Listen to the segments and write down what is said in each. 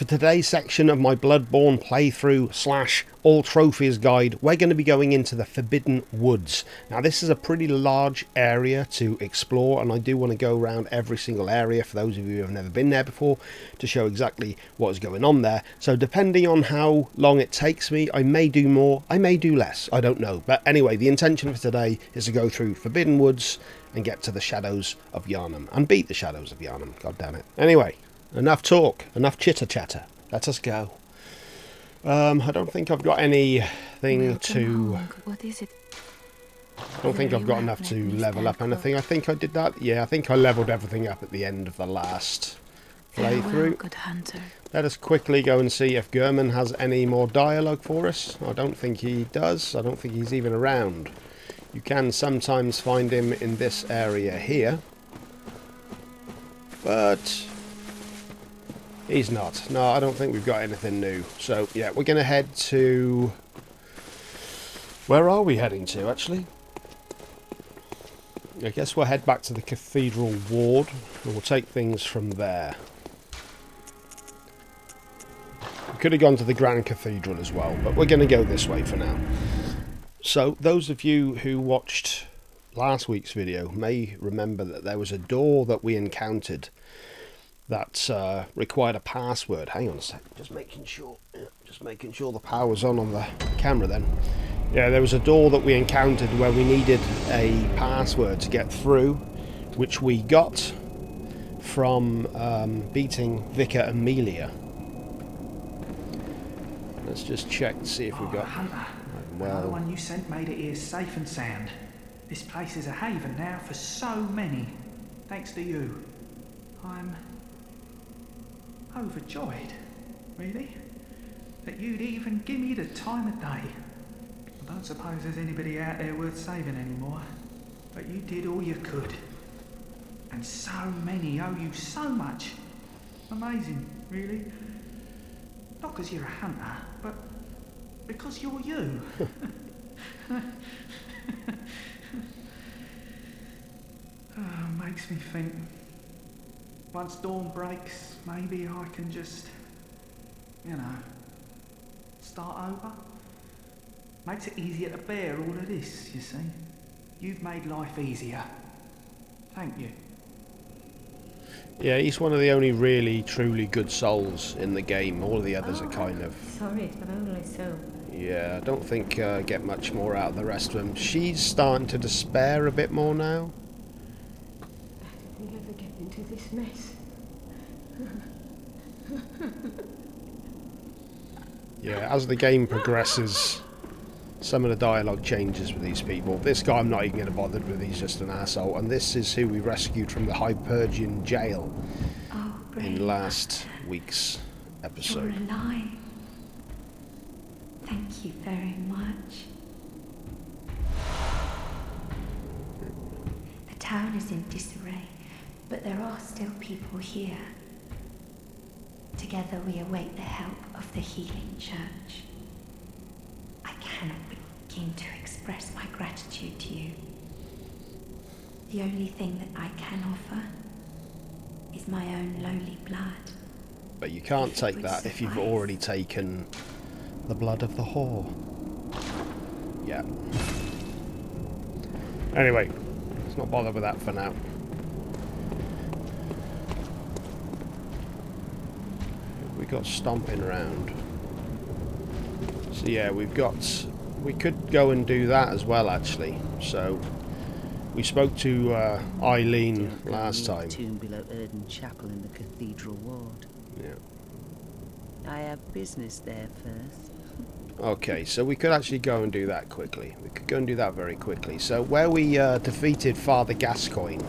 For today's section of my Bloodborne playthrough slash all trophies guide, we're going to be going into the Forbidden Woods. Now this is a pretty large area to explore, and I do want to go around every single area for those of you who have never been there before to show exactly what is going on there. So depending on how long it takes me, I may do more, I may do less, I don't know. But anyway, the intention for today is to go through Forbidden Woods and get to the Shadows of Yharnam and beat the Shadows of Yharnam, god damn it. Anyway, enough talk, enough chitter chatter. Let us go. I don't think I've got anything to... What is it? I don't think I've got enough to level up anything. I think I did that. Yeah, I think I leveled everything up at the end of the last playthrough. Good hunter. Let us quickly go and see if Gurman has any more dialogue for us. I don't think he does. I don't think he's even around. You can sometimes find him in this area here, but he's not. No, I don't think we've got anything new. So yeah, we're going to head to... Where are we heading to, actually? I guess we'll head back to the Cathedral Ward, and we'll take things from there. We could have gone to the Grand Cathedral as well, but we're going to go this way for now. So, those of you who watched last week's video may remember that there was a door that we encountered that required a password. Hang on a sec, just making sure the power's on the camera then. Yeah, there was a door that we encountered where we needed a password to get through, which we got from beating Vicar Amelia. Let's just check to see if we've got... Hunter. Well, the one you sent made it here safe and sound. This place is a haven now for so many. Thanks to you. I'm overjoyed, really, that you'd even give me the time of day. I don't suppose there's anybody out there worth saving anymore, but you did all you could. And so many owe you so much. Amazing, really. Not because you're a hunter, but because you're you. Makes me think, once dawn breaks, maybe I can just, start over. Makes it easier to bear all of this, you see. You've made life easier. Thank you. yeah, he's one of the only really, truly good souls in the game. All of the others are kind of... Sorry, but only so. Yeah, I don't think get much more out of the rest of them. She's starting to despair a bit more now. We'll never get into this mess. Yeah, as the game progresses, some of the dialogue changes with these people. This guy I'm not even going to bother with, he's just an asshole. And this is who we rescued from the Hypergian jail in last week's episode. You're alive. Thank you very much. The town is in disarray, but there are still people here. Together we await the help of the Healing Church. I cannot begin to express my gratitude to you. The only thing that I can offer is my own lowly blood. But you can't take that if you've already taken the blood of the whore. Yeah. Anyway, let's not bother with that for now. We got stomping around. So yeah, we could go and do that as well, actually. So we spoke to Eileen last time. Tomb below Erden Chapel in the Cathedral Ward. Yeah. I have business there first. Okay, so we could actually go and do that quickly. We could go and do that very quickly. So where we defeated Father Gascoigne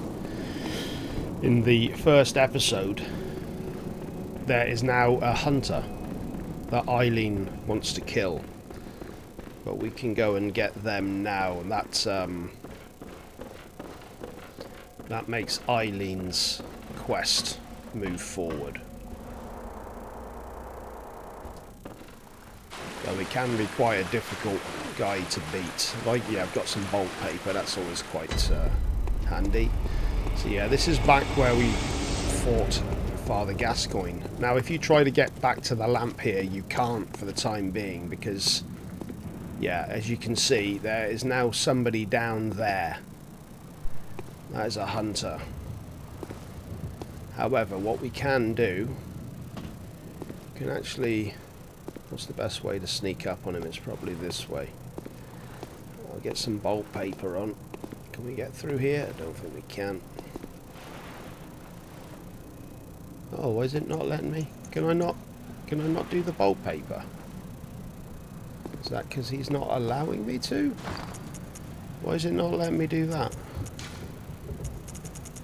in the first episode, there is now a hunter that Eileen wants to kill. But we can go and get them now, and that makes Eileen's quest move forward. Though he can be quite a difficult guy to beat. Like, yeah, I've got some bolt paper, that's always quite handy. So yeah, this is back where we fought Father Gascoigne. Now, if you try to get back to the lamp here, you can't for the time being because, yeah, as you can see, there is now somebody down there. That is a hunter. However, what we can do, we can actually... What's the best way to sneak up on him? It's probably this way. I'll get some bolt paper on. Can we get through here? I don't think we can. Oh, why is it not letting me? Can I not do the bolt paper? Is that because he's not allowing me to? Why is it not letting me do that?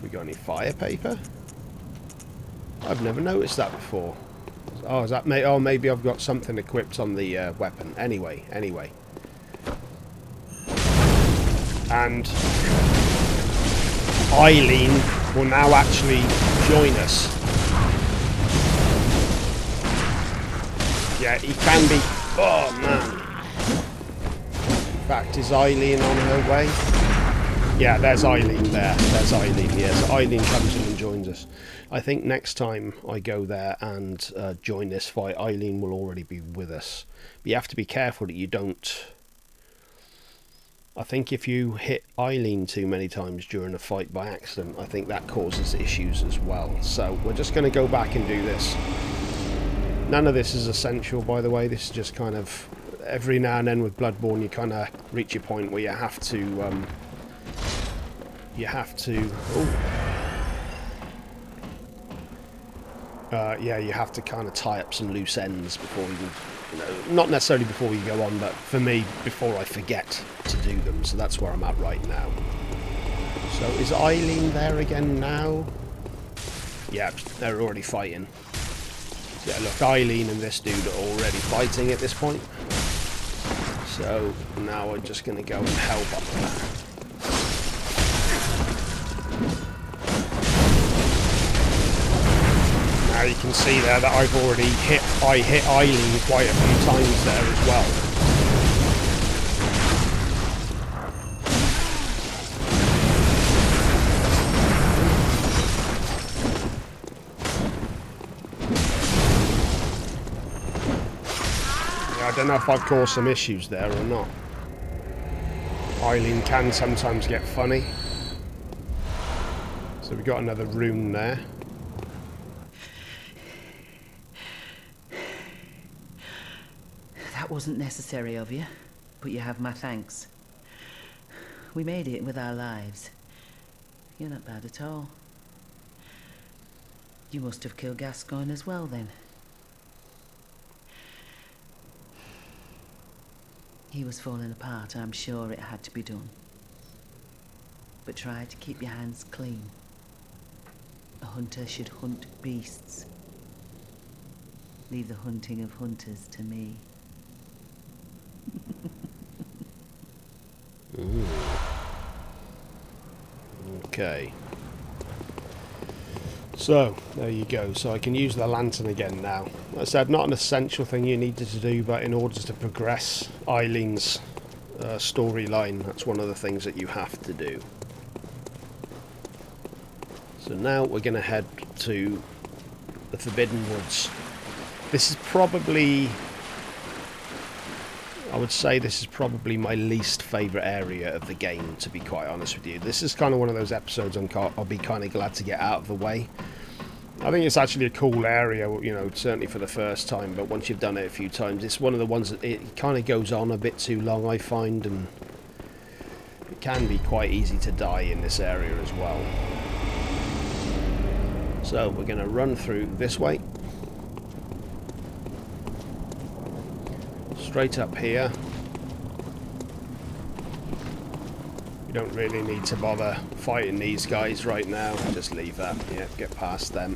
We got any fire paper? I've never noticed that before. Oh, is that oh, maybe I've got something equipped on the weapon. Anyway. And Eileen will now actually join us. Yeah, he can be... Oh, man. In fact, is Eileen on her way? Yeah, there's Eileen there. There's Eileen, yes. Eileen comes in and joins us. I think next time I go there and join this fight, Eileen will already be with us. But you have to be careful that you don't... I think if you hit Eileen too many times during a fight by accident, I think that causes issues as well. So we're just going to go back and do this. None of this is essential, by the way. This is just kind of... Every now and then with Bloodborne, you kind of reach a point where you have to... yeah, you have to kind of tie up some loose ends before you can, not necessarily before you go on, but for me, before I forget to do them. So that's where I'm at right now. So is Eileen there again now? Yeah, they're already fighting. Yeah, look, Eileen and this dude are already fighting at this point. So now I'm just going to go and help up there. Now you can see there that I've already hit Eileen quite a few times there as well. Yeah, I don't know if I've caused some issues there or not. Eileen can sometimes get funny. So we've got another room there. That wasn't necessary of you, but you have my thanks. We made it with our lives. You're not bad at all. You must have killed Gascoigne as well, then. He was falling apart, I'm sure it had to be done. But try to keep your hands clean. A hunter should hunt beasts. Leave the hunting of hunters to me. Okay. So, there you go. So I can use the lantern again now. Like I said, not an essential thing you needed to do, but in order to progress Eileen's storyline, that's one of the things that you have to do. So now we're going to head to the Forbidden Woods. This is probably... I would say this is probably my least favourite area of the game, to be quite honest with you. This is kind of one of those episodes I'll be kind of glad to get out of the way. I think it's actually a cool area, you know, certainly for the first time, but once you've done it a few times, it's one of the ones that it kind of goes on a bit too long, I find, and it can be quite easy to die in this area as well. So we're going to run through this way. Straight up here. You don't really need to bother fighting these guys right now. Just leave that. Yeah, get past them.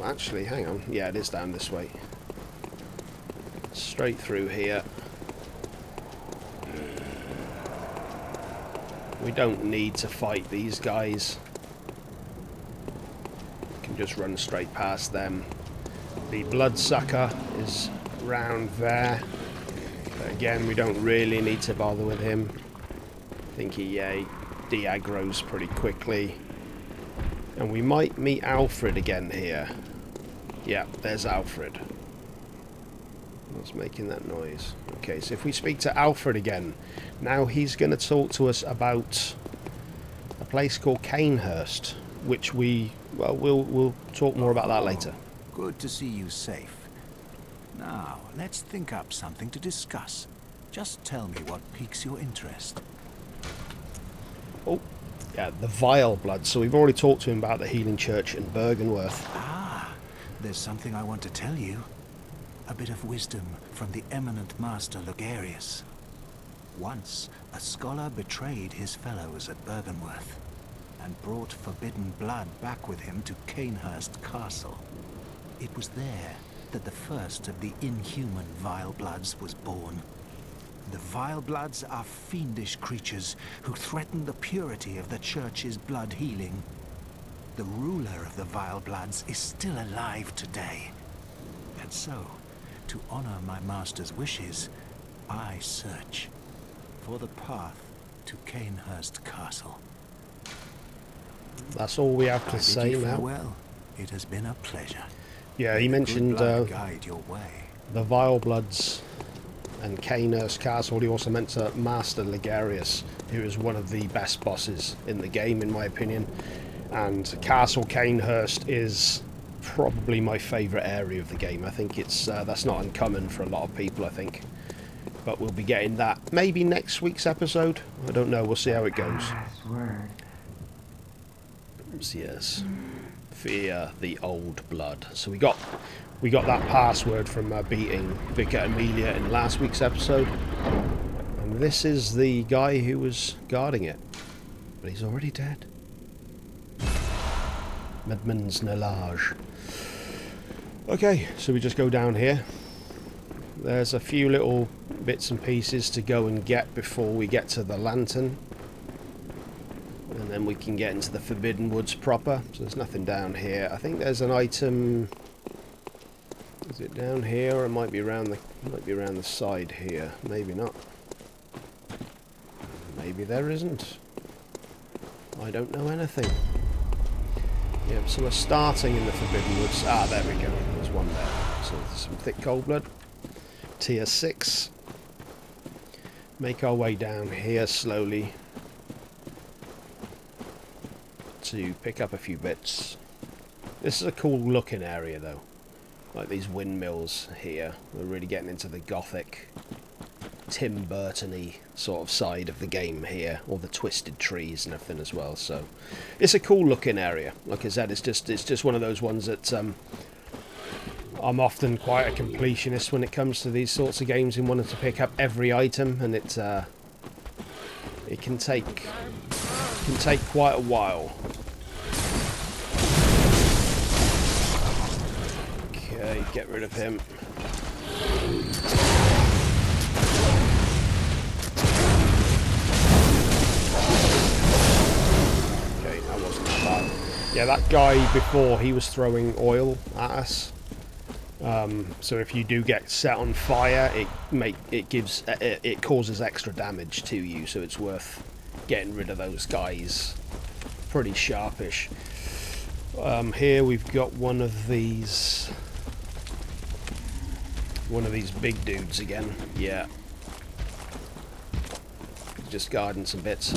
Actually, hang on. Yeah, it is down this way. Straight through here. We don't need to fight these guys. We can just run straight past them. The bloodsucker is round there. But again, we don't really need to bother with him. I think he de-aggroes pretty quickly. And we might meet Alfred again here. Yeah, there's Alfred. What's making that noise? Okay, so if we speak to Alfred again, now he's going to talk to us about a place called Canehurst, which we'll talk more about that later. Good to see you safe. Now, let's think up something to discuss. Just tell me what piques your interest. Oh, yeah, the Vile Blood. So we've already talked to him about the Healing Church in Bergenworth. Ah, there's something I want to tell you. A bit of wisdom from the eminent master Logarius. Once, a scholar betrayed his fellows at Bergenworth and brought forbidden blood back with him to Canehurst Castle. It was there that the first of the inhuman Vile Bloods was born. The Vile Bloods are fiendish creatures who threaten the purity of the Church's blood healing. The ruler of the Vile Bloods is still alive today. And so, to honor my master's wishes, I search for the path to Canehurst Castle. That's all we have to say now. Farewell. It has been a pleasure. Yeah, he mentioned guide your way. the Vile Bloods and Canehurst Castle. He also meant to Master Ligarius, who is one of the best bosses in the game, in my opinion. And Castle Canehurst is probably my favourite area of the game. I think it's that's not uncommon for a lot of people, I think. But we'll be getting that maybe next week's episode. I don't know. We'll see how it goes. Yes. Fear the old blood. So we got that password from beating Vicar Amelia in last week's episode. And this is the guy who was guarding it. But he's already dead. Medmund's Nalage. Okay, so we just go down here. There's a few little bits and pieces to go and get before we get to the lantern. And then we can get into the Forbidden Woods proper. So there's nothing down here. I think there's an item. Is it down here, or it might be around the side here? Maybe not. Maybe there isn't. I don't know anything. Yep, so we're starting in the Forbidden Woods. Ah, there we go. There's one there. So there's some thick cold blood. Tier 6. Make our way down here slowly to pick up a few bits. This is a cool looking area though. Like these windmills here. We're really getting into the gothic, Tim Burton-y sort of side of the game here. All the twisted trees and everything as well. So it's a cool looking area. Like I said, it's just one of those ones that I'm often quite a completionist when it comes to these sorts of games and wanting to pick up every item, and it can take quite a while. Okay, get rid of him. Okay, that wasn't bad. Yeah, that guy before, he was throwing oil at us. So if you do get set on fire, it causes extra damage to you, so it's worth getting rid of those guys. Pretty sharpish. Here we've got one of these big dudes again. Yeah, just guarding some bits.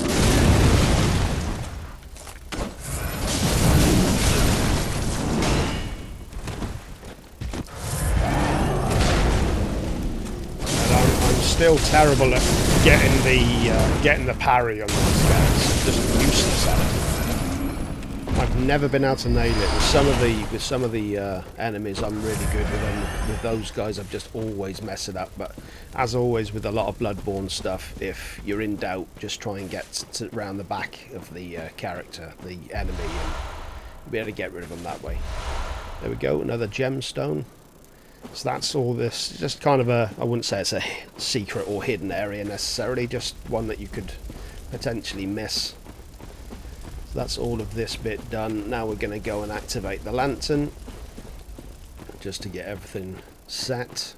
Still terrible at getting the parry on these guys. Just useless at it. I've never been able to nail it. With some of the enemies, I'm really good with them. With those guys, I've just always mess it up. But as always, with a lot of Bloodborne stuff, if you're in doubt, just try and get around the back of the character, the enemy, and be able to get rid of them that way. There we go. Another gemstone. So that's all this, just kind of I wouldn't say it's a secret or hidden area necessarily, just one that you could potentially miss. So that's all of this bit done. Now we're going to go and activate the lantern, just to get everything set.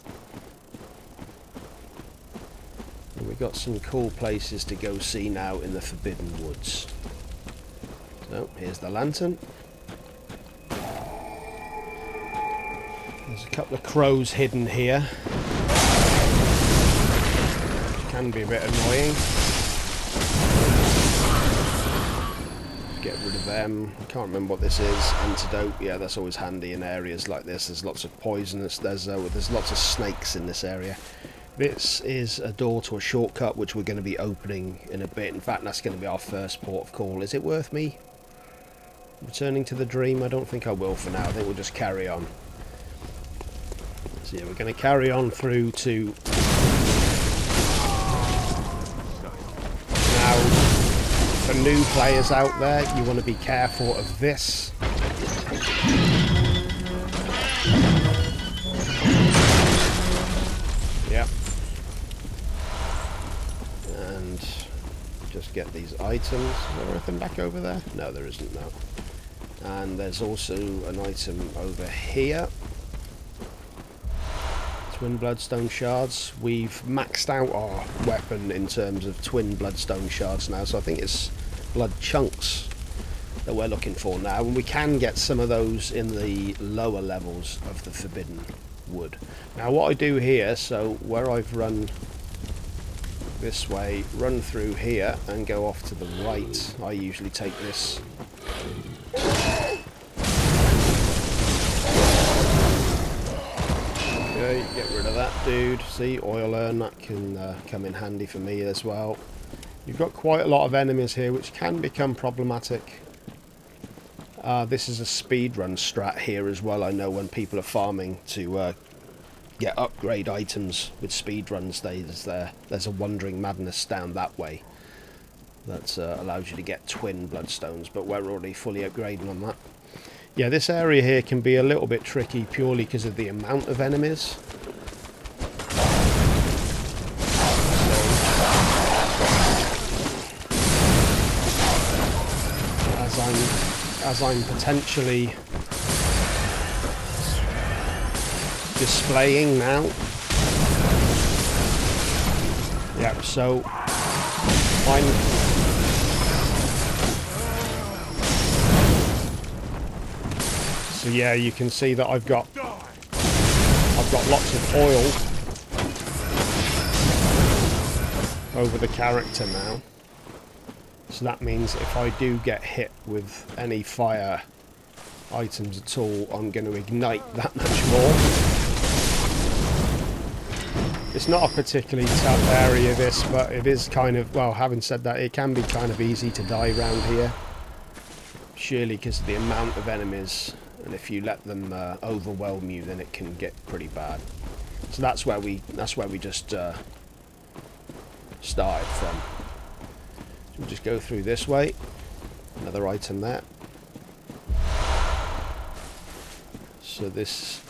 And we've got some cool places to go see now in the Forbidden Woods. So here's the lantern. There's a couple of crows hidden here, which can be a bit annoying. Get rid of them. I can't remember what this is. Antidote. Yeah, that's always handy in areas like this. There's lots of poisonous. There's lots of snakes in this area. This is a door to a shortcut which we're going to be opening in a bit. In fact, that's going to be our first port of call. Is it worth me returning to the dream? I don't think I will for now. I think we'll just carry on. So yeah, we're going to carry on through to... Now, for new players out there, you want to be careful of this. Yep. And just get these items. Is there anything back over there? No, there isn't, no. And there's also an item over here. Twin bloodstone shards. We've maxed out our weapon in terms of twin bloodstone shards now, so I think it's blood chunks that we're looking for now, and we can get some of those in the lower levels of the Forbidden Wood. Now what I do here, so where I've run this way, run through here and go off to the right, I usually take this okay, get rid of that dude. See, oil urn, that can come in handy for me as well. You've got quite a lot of enemies here which can become problematic. This is a speedrun strat here as well. I know when people are farming to get upgrade items with speedruns, there's a Wandering Madness down that way that allows you to get twin bloodstones, but we're already fully upgrading on that. Yeah, this area here can be a little bit tricky purely because of the amount of enemies. As I'm potentially displaying now. Yeah, so So yeah, you can see that I've got lots of oil over the character now. So that means if I do get hit with any fire items at all, I'm going to ignite that much more. It's not a particularly tough area, this, but it is kind of, well, having said that, it can be kind of easy to die around here. Surely because of the amount of enemies, and if you let them overwhelm you, then it can get pretty bad. So that's where we just started from. So we'll just go through this way. Another item there. So this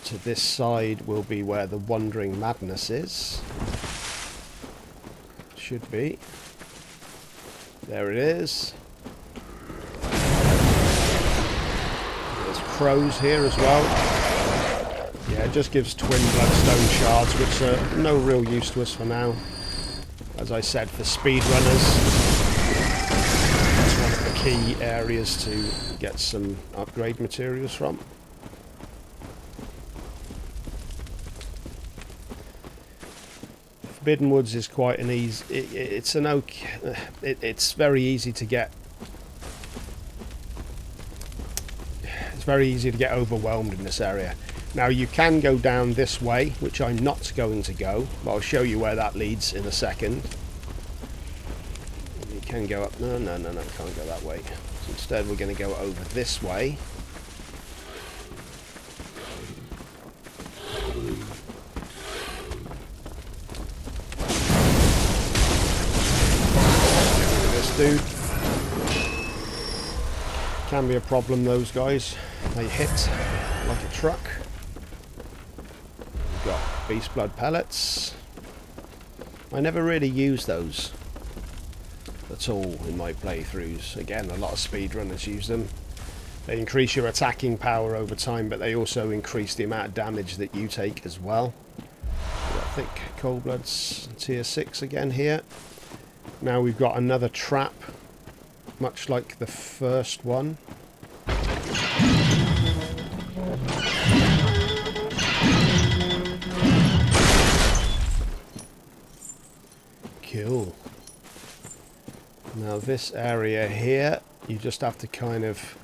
to this side will be where the Wandering Madness is. Should be. There it is. There's crows here as well. Yeah, it just gives twin bloodstone shards, which are no real use to us for now. As I said, for speedrunners, it's one of the key areas to get some upgrade materials from. Forbidden Woods is quite an easy. It's very easy to get. It's very easy to get overwhelmed in this area. Now you can go down this way, which I'm not going to go, but I'll show you where that leads in a second. You can go up. No, can't go that way. So instead, we're going to go over this way. Dude. Can be a problem, those guys. They hit like a truck. We've got beast blood pellets. I never really use those at all in my playthroughs. Again, a lot of speedrunners use them. They increase your attacking power over time, but they also increase the amount of damage that you take as well. We've got thick cold bloods, tier 6 again here. Now we've got another trap, much like the first one. Now this area here, you just have to kind of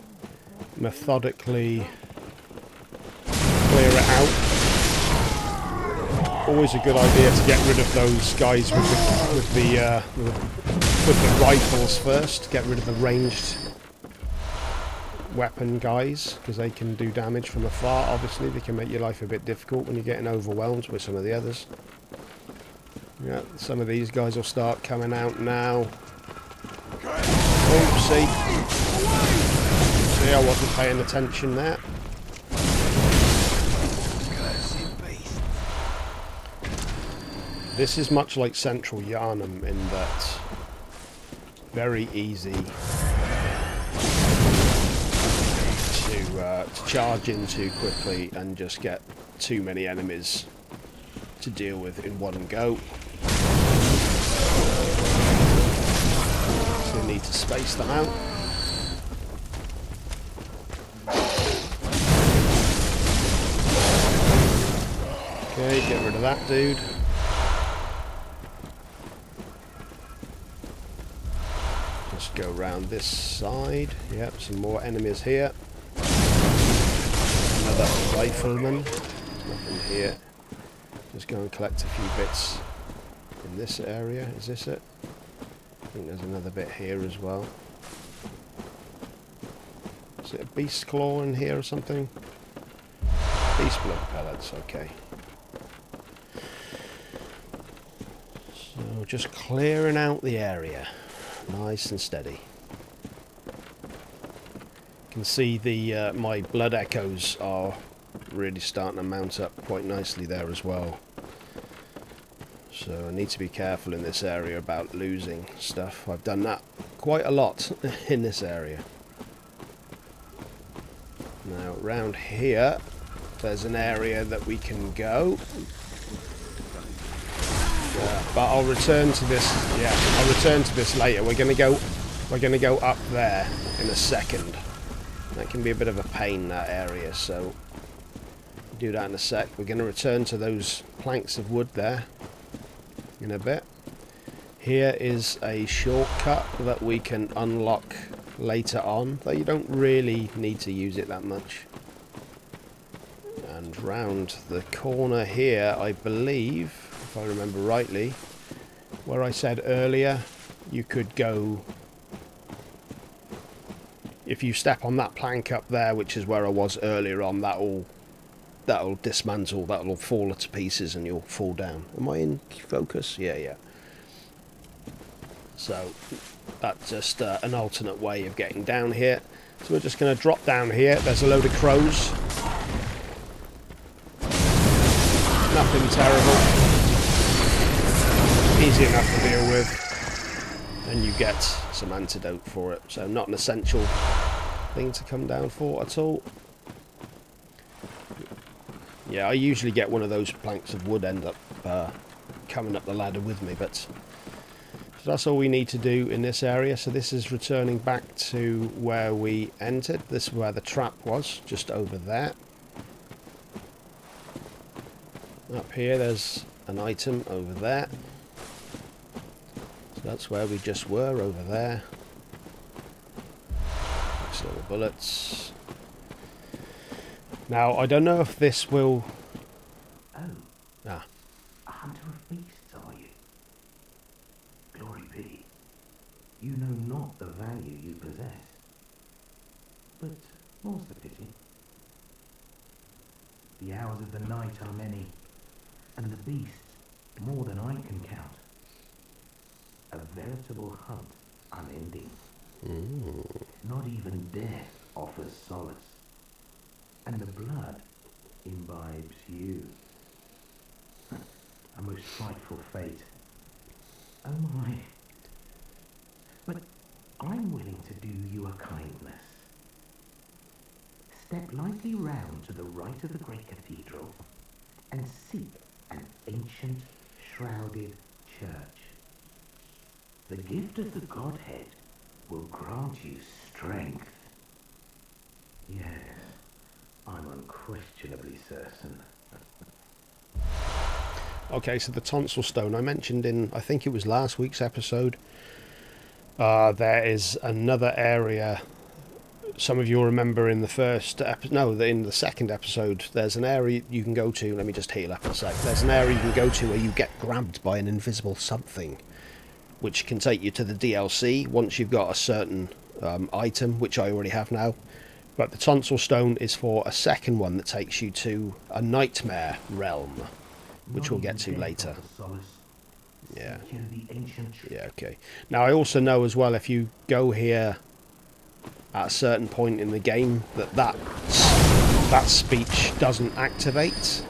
methodically clear it out. Always a good idea to get rid of those guys with the rifles first. Get rid of the ranged weapon guys, because they can do damage from afar. Obviously they can make your life a bit difficult when you're getting overwhelmed with some of the others. Yeah, some of these guys will start coming out now. Oh, see, I wasn't paying attention there. This is much like Central Yharnam in that very easy to charge into quickly and just get too many enemies to deal with in one go. So you need to space them out. Okay, get rid of that dude. Just go around this side. Yep, some more enemies here. Another rifleman. Nothing here. Just go and collect a few bits in this area. Is this it? I think there's another bit here as well. Is it a beast claw in here or something? Beast blood pellets, okay. So just clearing out the area. Nice and steady. You can see the my blood echoes are really starting to mount up quite nicely there as well. So I need to be careful in this area about losing stuff. I've done that quite a lot in this area. Now around here there's an area that we can go. But I'll return to this. Yeah, I'll return to this later. We're gonna go up there in a second. That can be a bit of a pain, that area, so do that in a sec. We're gonna return to those planks of wood there in a bit. Here is a shortcut that we can unlock later on, though you don't really need to use it that much. And round the corner here, I believe, if I remember rightly, where I said earlier you could go, if you step on that plank up there, which is where I was earlier on, that'll dismantle, that'll fall to pieces and you'll fall down. Am I in focus? Yeah. So that's just an alternate way of getting down here. So we're just going to drop down here. There's a load of crows. Nothing terrible. Easy enough to deal with. And you get some antidote for it. So not an essential thing to come down for at all. Yeah, I usually get one of those planks of wood end up coming up the ladder with me, but so that's all we need to do in this area. So this is returning back to where we entered. This is where the trap was, just over there. Up here there's an item over there. So that's where we just were, over there. Next little bullets. Now, I don't know if this will... Oh. Ah. A hunter of beasts, are you? Glory be. You know not the value you possess. But more's the pity. The hours of the night are many, and the beasts more than I can count. A veritable hunt unending. Not even death offers solace. And the blood imbibes you. A most frightful fate. Oh my. But I'm willing to do you a kindness. Step lightly round to the right of the great cathedral and seek an ancient, shrouded church. The gift of the Godhead will grant you strength. Yes. I'm unquestionably certain. Okay, so the tonsil stone I mentioned in, I think it was last week's episode, There is another area. Some of you will remember in the first in the second episode, there's an area you can go to. Let me just heal up a sec. There's an area you can go to where you get grabbed by an invisible something, which can take you to the DLC once you've got a certain item, which I already have now. But the tonsil stone is for a second one that takes you to a nightmare realm, which we'll get to later. Yeah. Yeah, okay. Now I also know as well, if you go here at a certain point in the game, that speech doesn't activate.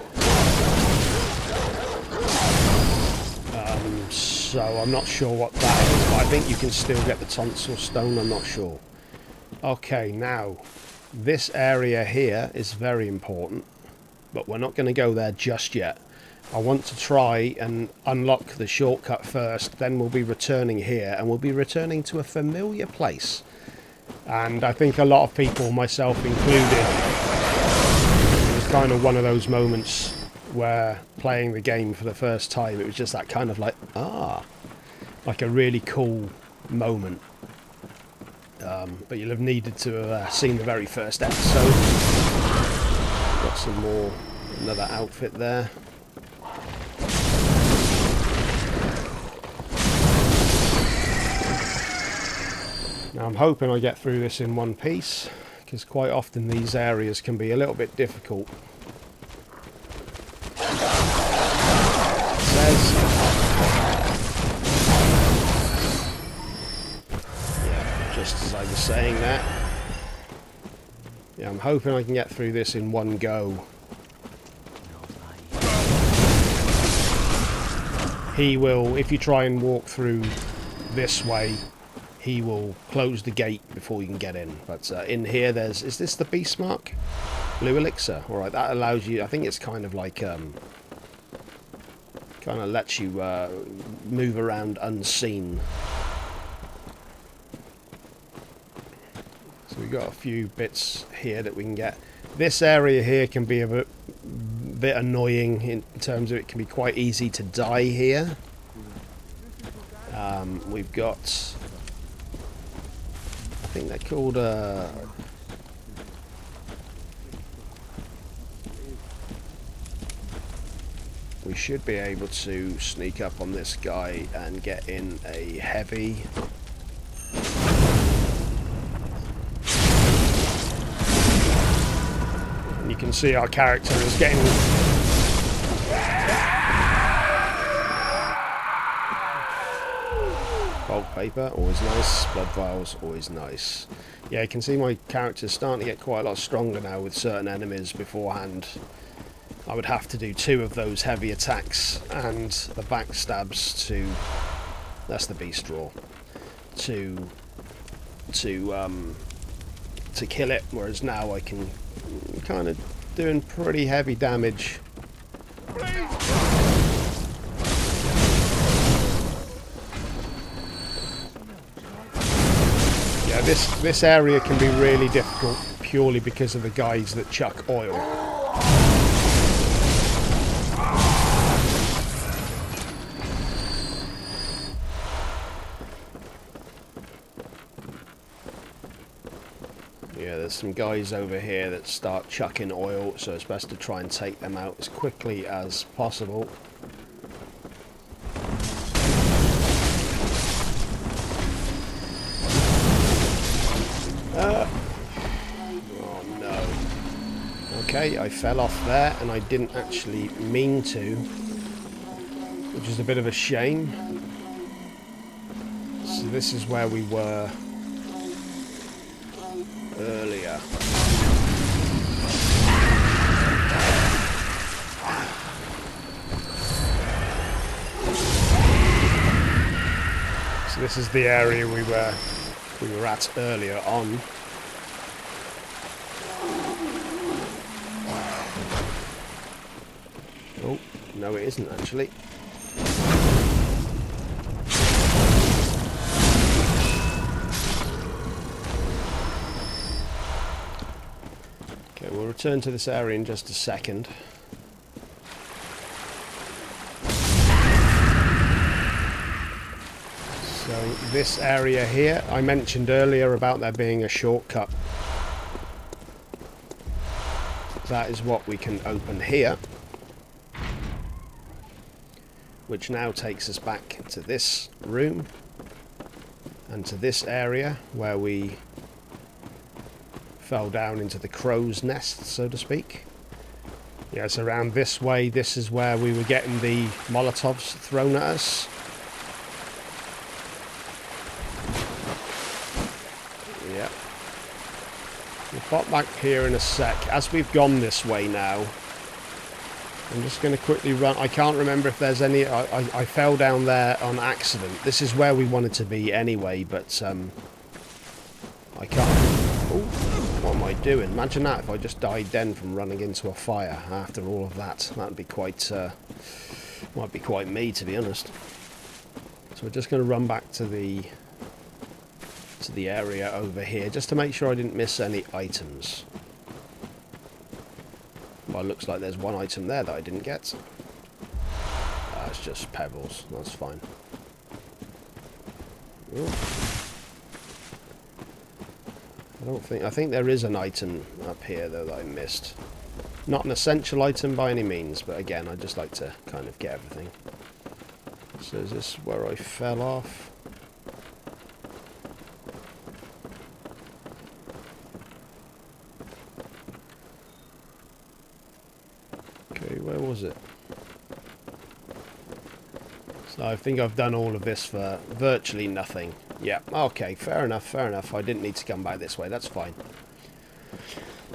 So I'm not sure what that is, but I think you can still get the tonsil stone, I'm not sure. Okay, now this area here is very important, but we're not going to go there just yet. I want to try and unlock the shortcut first, then we'll be returning here, and we'll be returning to a familiar place. And I think a lot of people, myself included, it was kind of one of those moments where playing the game for the first time, it was just that kind of like a really cool moment. But you'll have needed to have seen the very first episode. Got some more, another outfit there. Now I'm hoping I get through this in one piece, because quite often these areas can be a little bit difficult. It says, yeah, just as I was saying that. Yeah, I'm hoping I can get through this in one go. He will, if you try and walk through this way, he will close the gate before you can get in. But in here there's... Is this the beast mark? Blue elixir. Alright, that allows you... I think it's kind of like... kind of lets you move around unseen. So we've got a few bits here that we can get. This area here can be a bit annoying in terms of it can be quite easy to die here. We've got... I think they're called we should be able to sneak up on this guy and get in a heavy. And you can see our character is getting bulk paper, always nice. Blood vials, always nice. Yeah, you can see my character's starting to get quite a lot stronger now with certain enemies. Beforehand, I would have to do 2 of those heavy attacks and the backstabs to... That's the beast draw. To kill it, whereas now I can kind of doing pretty heavy damage. Yeah, this area can be really difficult purely because of the guys that chuck oil. Yeah, there's some guys over here that start chucking oil, so it's best to try and take them out as quickly as possible. Oh no. Okay, I fell off there and I didn't actually mean to, which is a bit of a shame. So this is where we were earlier. So this is the area we were at earlier on. Oh, no it isn't actually. Okay, we'll return to this area in just a second. So this area here, I mentioned earlier about there being a shortcut. That is what we can open here, which now takes us back to this room and to this area where we fell down into the crow's nest, so to speak. Yes, around this way, this is where we were getting the Molotovs thrown at us. Yep. We'll pop back here in a sec. As we've gone this way now, I'm just going to quickly run. I can't remember if there's any... I fell down there on accident. This is where we wanted to be anyway, but I can't... Oh, what am I doing? Imagine that if I just died then from running into a fire after all of that. That would be quite... might be quite me, to be honest. So we're just going to run back to the area over here, just to make sure I didn't miss any items. Well, it looks like there's one item there that I didn't get. It's just pebbles. That's fine. Ooh. I think there is an item up here though that I missed. Not an essential item by any means, but again, I just like to kind of get everything. So is this where I fell off? Okay, where was it? So I think I've done all of this for virtually nothing. Yeah, okay, fair enough, fair enough. I didn't need to come back this way, that's fine.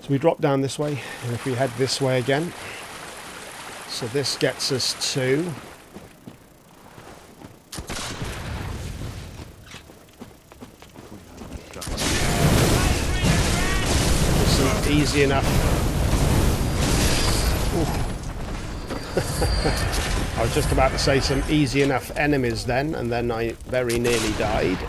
So we drop down this way, and if we head this way again, so this gets us to... some easy enough... I was just about to say some easy enough enemies then, and then I very nearly died.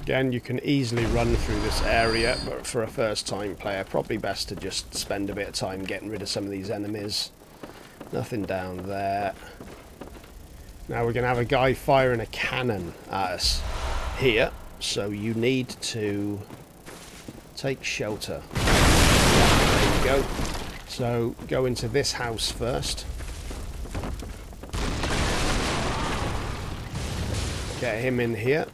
Again, you can easily run through this area, but for a first-time player, probably best to just spend a bit of time getting rid of some of these enemies. Nothing down there. Now we're going to have a guy firing a cannon at us here, so you need to take shelter. There you go. So go into this house first. Get him in here.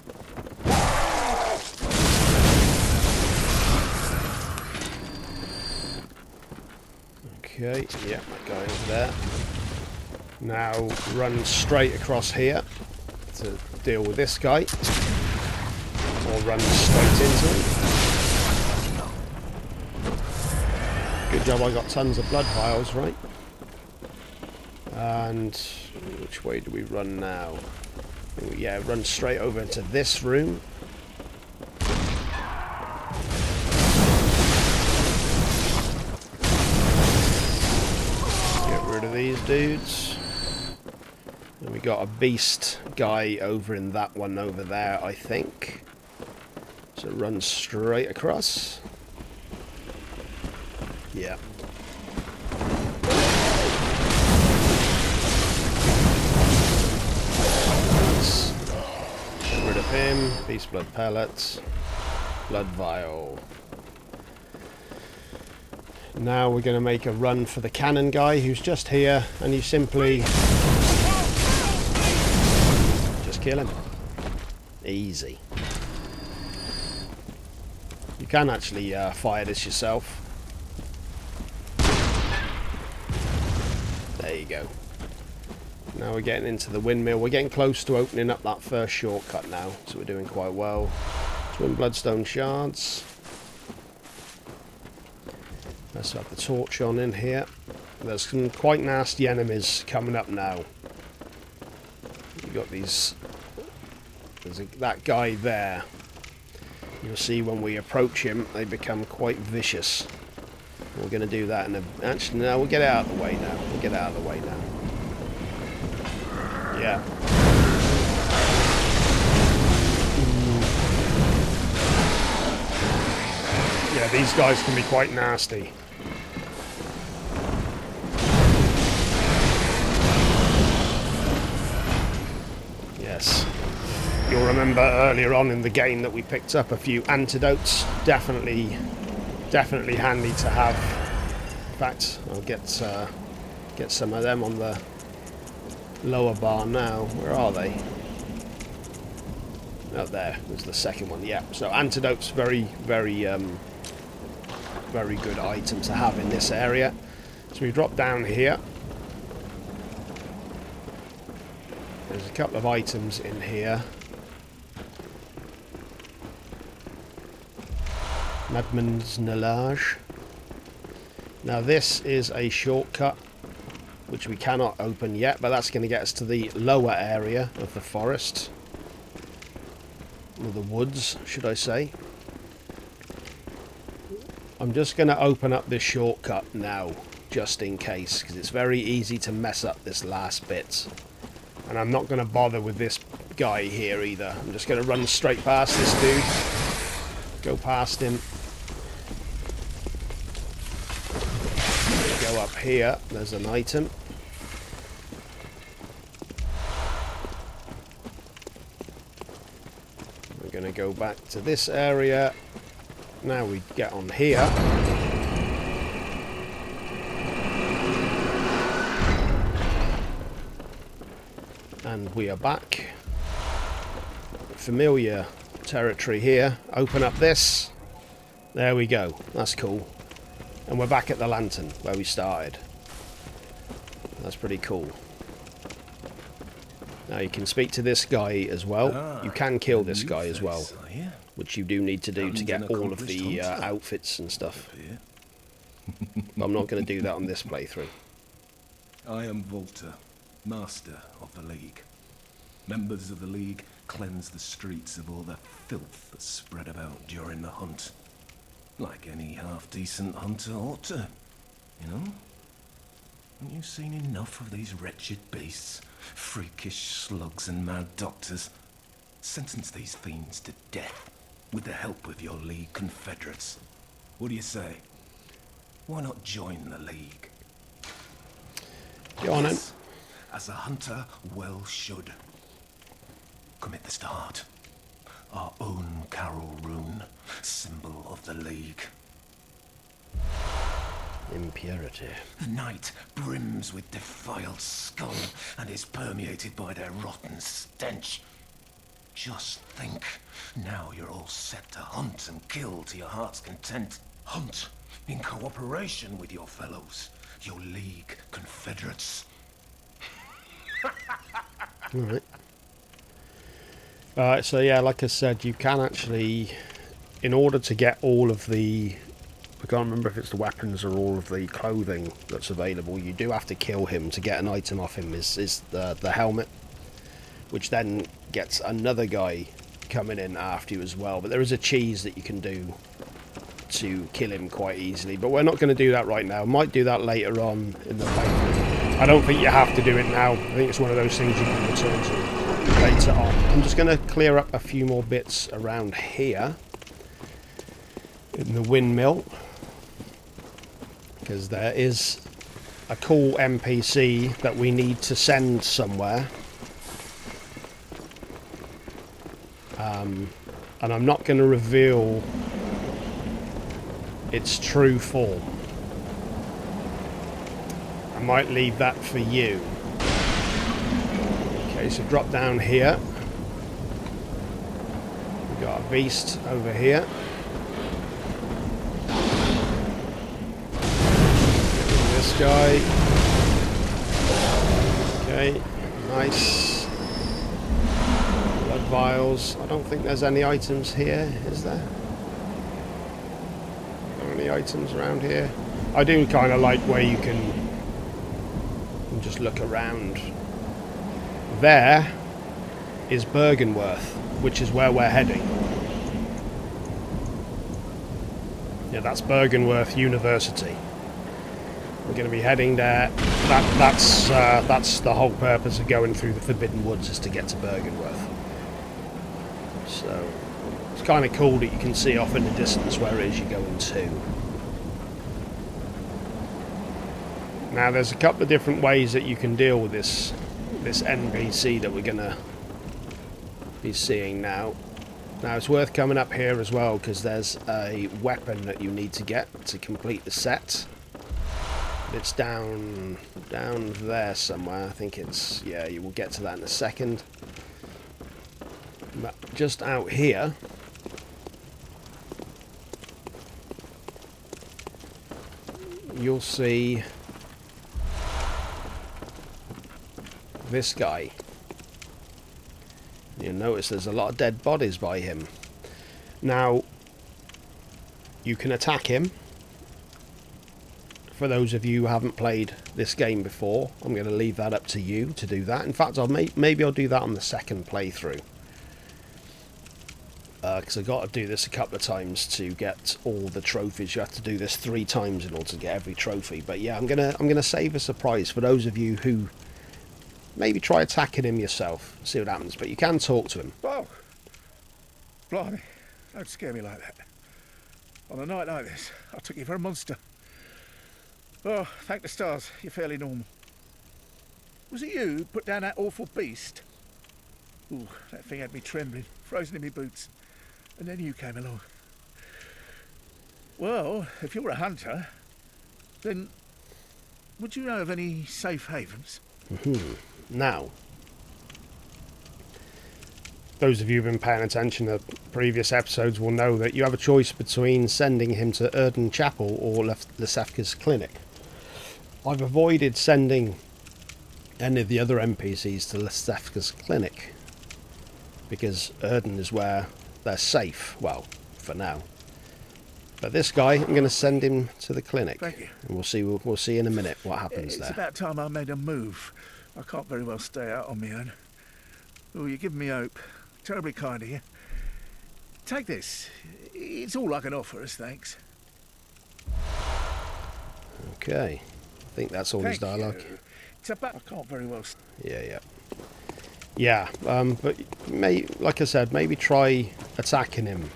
Okay, yeah, that guy over there. Now run straight across here to deal with this guy. Or run straight into him. Good job, I got tons of blood vials, right? And which way do we run now? Yeah, run straight over into this room. Get rid of these dudes. And we got a beast guy over in that one over there, I think. So run straight across. Yeah. Get rid of him. Beast blood pellets. Blood vial. Now we're going to make a run for the cannon guy who's just here, and you simply just kill him. Easy. You can actually fire this yourself. There you go. Now we're getting into the windmill. We're getting close to opening up that first shortcut now, so we're doing quite well. Twin bloodstone shards. Let's have the torch on in here. There's some quite nasty enemies coming up now. You've got these... There's that guy there. You'll see when we approach him, they become quite vicious. We're going to do that in a... Actually, no, we'll get out of the way now. We'll get out of the way now. Yeah. Yeah, these guys can be quite nasty. You'll remember earlier on in the game that we picked up a few antidotes. Definitely handy to have. In fact, I'll get some of them on the lower bar now. Where are they? Oh, there's the second one. Yeah. So antidotes, very good item to have in this area. So we drop down here. There's a couple of items in here. Madman's Nalage. Now this is a shortcut which we cannot open yet, but that's going to get us to the lower area of the forest. Or the woods, should I say. I'm just going to open up this shortcut now, just in case, because it's very easy to mess up this last bit. And I'm not going to bother with this guy here either. I'm just going to run straight past this dude. Go past him. Go up here. There's an item. We're going to go back to this area. Now we get on here. And we are back. Familiar territory here. Open up this. There we go. That's cool. And we're back at the lantern where we started. That's pretty cool. Now you can speak to this guy as well. You can kill this guy as well, which you do need to do to get all of the outfits and stuff. But I'm not going to do that on this playthrough. I am Volta, Master of the League. Members of the League cleanse the streets of all the filth that's spread about during the hunt. Like any half-decent hunter ought to, you know? Haven't you seen enough of these wretched beasts? Freakish slugs and mad doctors. Sentence these fiends to death with the help of your League confederates. What do you say? Why not join the League? Go on then. As a hunter well should. Commit this to heart. Our own Carol rune, symbol of the League. Impurity. The night brims with defiled scum and is permeated by their rotten stench. Just think, now you're all set to hunt and kill to your heart's content. Hunt in cooperation with your fellows, your League confederates. Alright, so yeah, like I said, you can actually, in order to get all of the, I can't remember if it's the weapons or all of the clothing that's available, you do have to kill him to get an item off him, is the helmet, which then gets another guy coming in after you as well. But there is a cheese that you can do to kill him quite easily, but we're not going to do that right now. Might do that later on in the playthrough. I don't think you have to do it now. I think it's one of those things you can return to later on. I'm just going to clear up a few more bits around here in the windmill, because there is a cool NPC that we need to send somewhere, and I'm not going to reveal its true form. I might leave that for you. Okay, so drop down here. We've got a beast over here. This guy. Okay, nice. Blood vials. I don't think there's any items here, is there? Any items around here? I do kind of like where you can just look around. There is Bergenworth, which is where we're heading. Yeah, that's Bergenworth University. We're going to be heading there. That's the whole purpose of going through the Forbidden Woods, is to get to Bergenworth. So it's kind of cool that you can see off in the distance where it is you're going to. Now there's a couple of different ways that you can deal with this NPC that we're gonna he's seeing now. Now it's worth coming up here as well, because there's a weapon that you need to get to complete the set. It's down there somewhere. I think it's, yeah, you will get to that in a second. But just out here, you'll see this guy. You'll notice there's a lot of dead bodies by him. Now, you can attack him. For those of you who haven't played this game before, I'm going to leave that up to you to do that. In fact, maybe I'll do that on the second playthrough. Because I've got to do this a couple of times to get all the trophies. You have to do this 3 times in order to get every trophy. But yeah, I'm gonna save a surprise for those of you who maybe try attacking him yourself, see what happens. But you can talk to him. Whoa! Blimey, don't scare me like that. On a night like this, I took you for a monster. Oh, thank the stars, you're fairly normal. Was it you who put down that awful beast? Ooh, that thing had me trembling, frozen in my boots. And then you came along. Well, if you're a hunter, then would you know of any safe havens? Now, those of you who've been paying attention to previous episodes will know that you have a choice between sending him to Erden Chapel or Lesefka's clinic. I've avoided sending any of the other NPCs to Lesefka's clinic because Erden is where they're safe, well, for now. But this guy, I'm going to send him to the clinic. Thank you. And we'll see in a minute what happens there. It's about time I made a move. I can't very well stay out on my own. Oh, you're giving me hope. Terribly kind of you. Take this. It's all I can offer us, thanks. Okay. I think that's all his dialogue. You. It's about... I can't very well... Yeah, but like I said, maybe try attacking him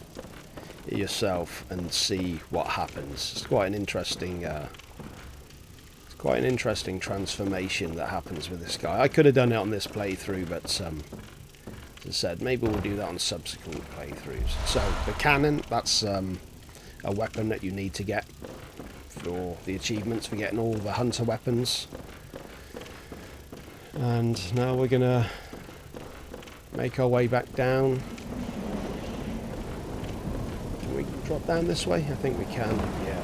yourself and see what happens. It's quite an interesting transformation that happens with this guy. I could have done it on this playthrough, but as I said, maybe we'll do that on subsequent playthroughs. So the cannon, that's a weapon that you need to get for the achievements for getting all the hunter weapons. And now we're gonna make our way back down. Can we drop down this way? I think we can, yeah.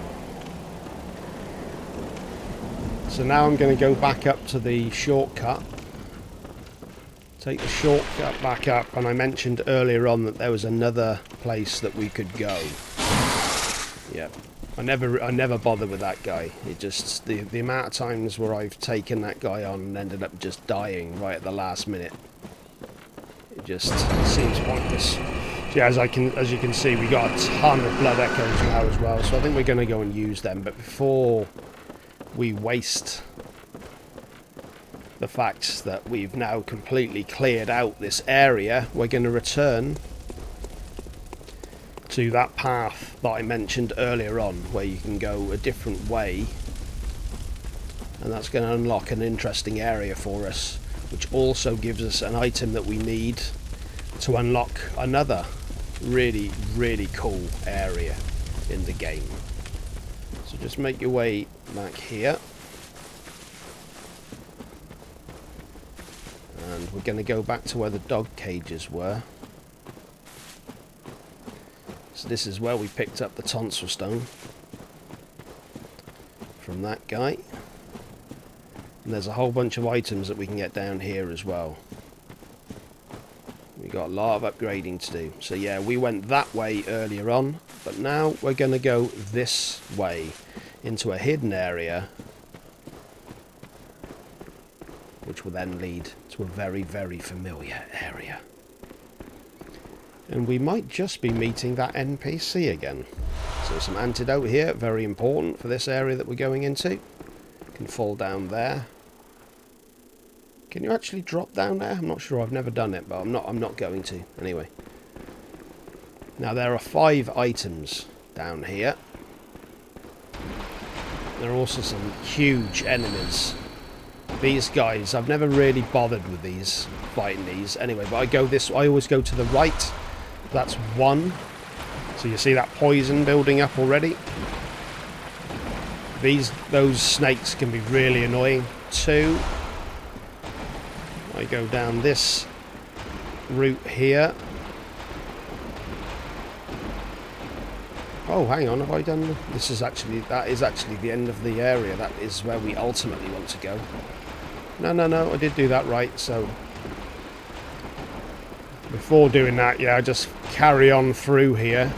So now I'm going to go back up to the shortcut. Take the shortcut back up, and I mentioned earlier on that there was another place that we could go. Yep. I never bothered with that guy. It just the amount of times where I've taken that guy on and ended up just dying right at the last minute. It just seems pointless. So yeah, as you can see, we got a ton of blood echoes now as well. So I think we're going to go and use them. But before we waste the fact that we've now completely cleared out this area, we're going to return to that path that I mentioned earlier on, where you can go a different way, and that's going to unlock an interesting area for us, which also gives us an item that we need to unlock another really cool area in the game. So just make your way back here, and we're going to go back to where the dog cages were. So this is where we picked up the tonsil stone from that guy. And there's a whole bunch of items that we can get down here as well. We got a lot of upgrading to do. So yeah, we went that way earlier on, but now we're going to go this way into a hidden area, which will then lead to a very familiar area. And we might just be meeting that NPC again. So some antidote here, very important for this area that we're going into. Can fall down there. Can you actually drop down there? I'm not sure, I've never done it, but I'm not going to anyway. Now there are 5 items down here. There are also some huge enemies these guys, I've never really bothered with these, fighting these. Anyway, but I always go to the right. That's 1. So you see that poison building up already. Those snakes can be really annoying. 2. I go down this route here. Oh, hang on, have I done... That is actually the end of the area. That is where we ultimately want to go. No, I did do that right, so... Before doing that, yeah, I just carry on through here.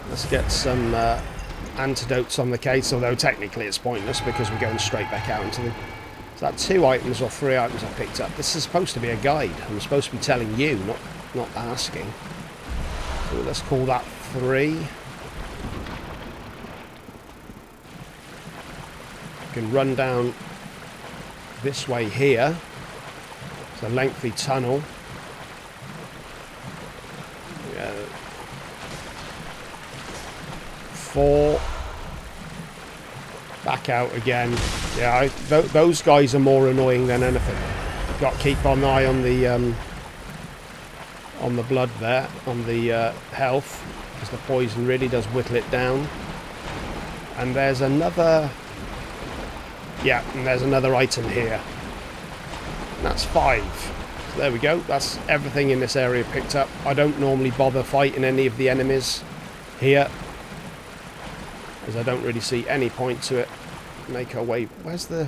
Let's get some antidotes on the case, although technically it's pointless because we're going straight back out into the... Is that 2 items or 3 items I picked up? This is supposed to be a guide. I'm supposed to be telling you, not asking. So let's call that 3. Can run down this way here. It's a lengthy tunnel. Yeah. 4. Back out again. Yeah, those guys are more annoying than anything. Got to keep an eye on the blood there, on the health, because the poison really does whittle it down. And there's another... Yeah, and there's another item here. And that's 5. So there we go. That's everything in this area picked up. I don't normally bother fighting any of the enemies here, as I don't really see any point to it. Make our way... Where's the...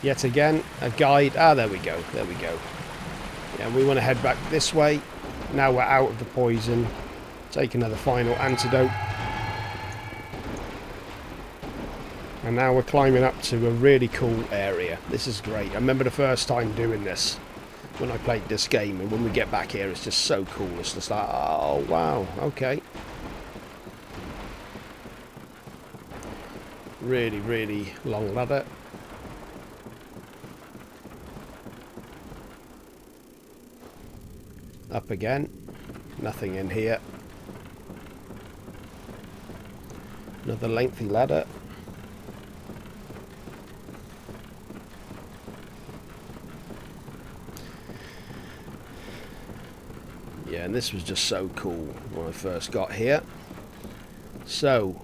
Yet again, a guide. Ah, there we go. There we go. Yeah, we want to head back this way. Now we're out of the poison. Take another final antidote. And now we're climbing up to a really cool area. This is great. I remember the first time doing this, when I played this game, and when we get back here, it's just so cool. It's just like, oh, wow, okay. Really, really long ladder. Up again. Nothing in here. Another lengthy ladder. Yeah, and this was just so cool when I first got here. So,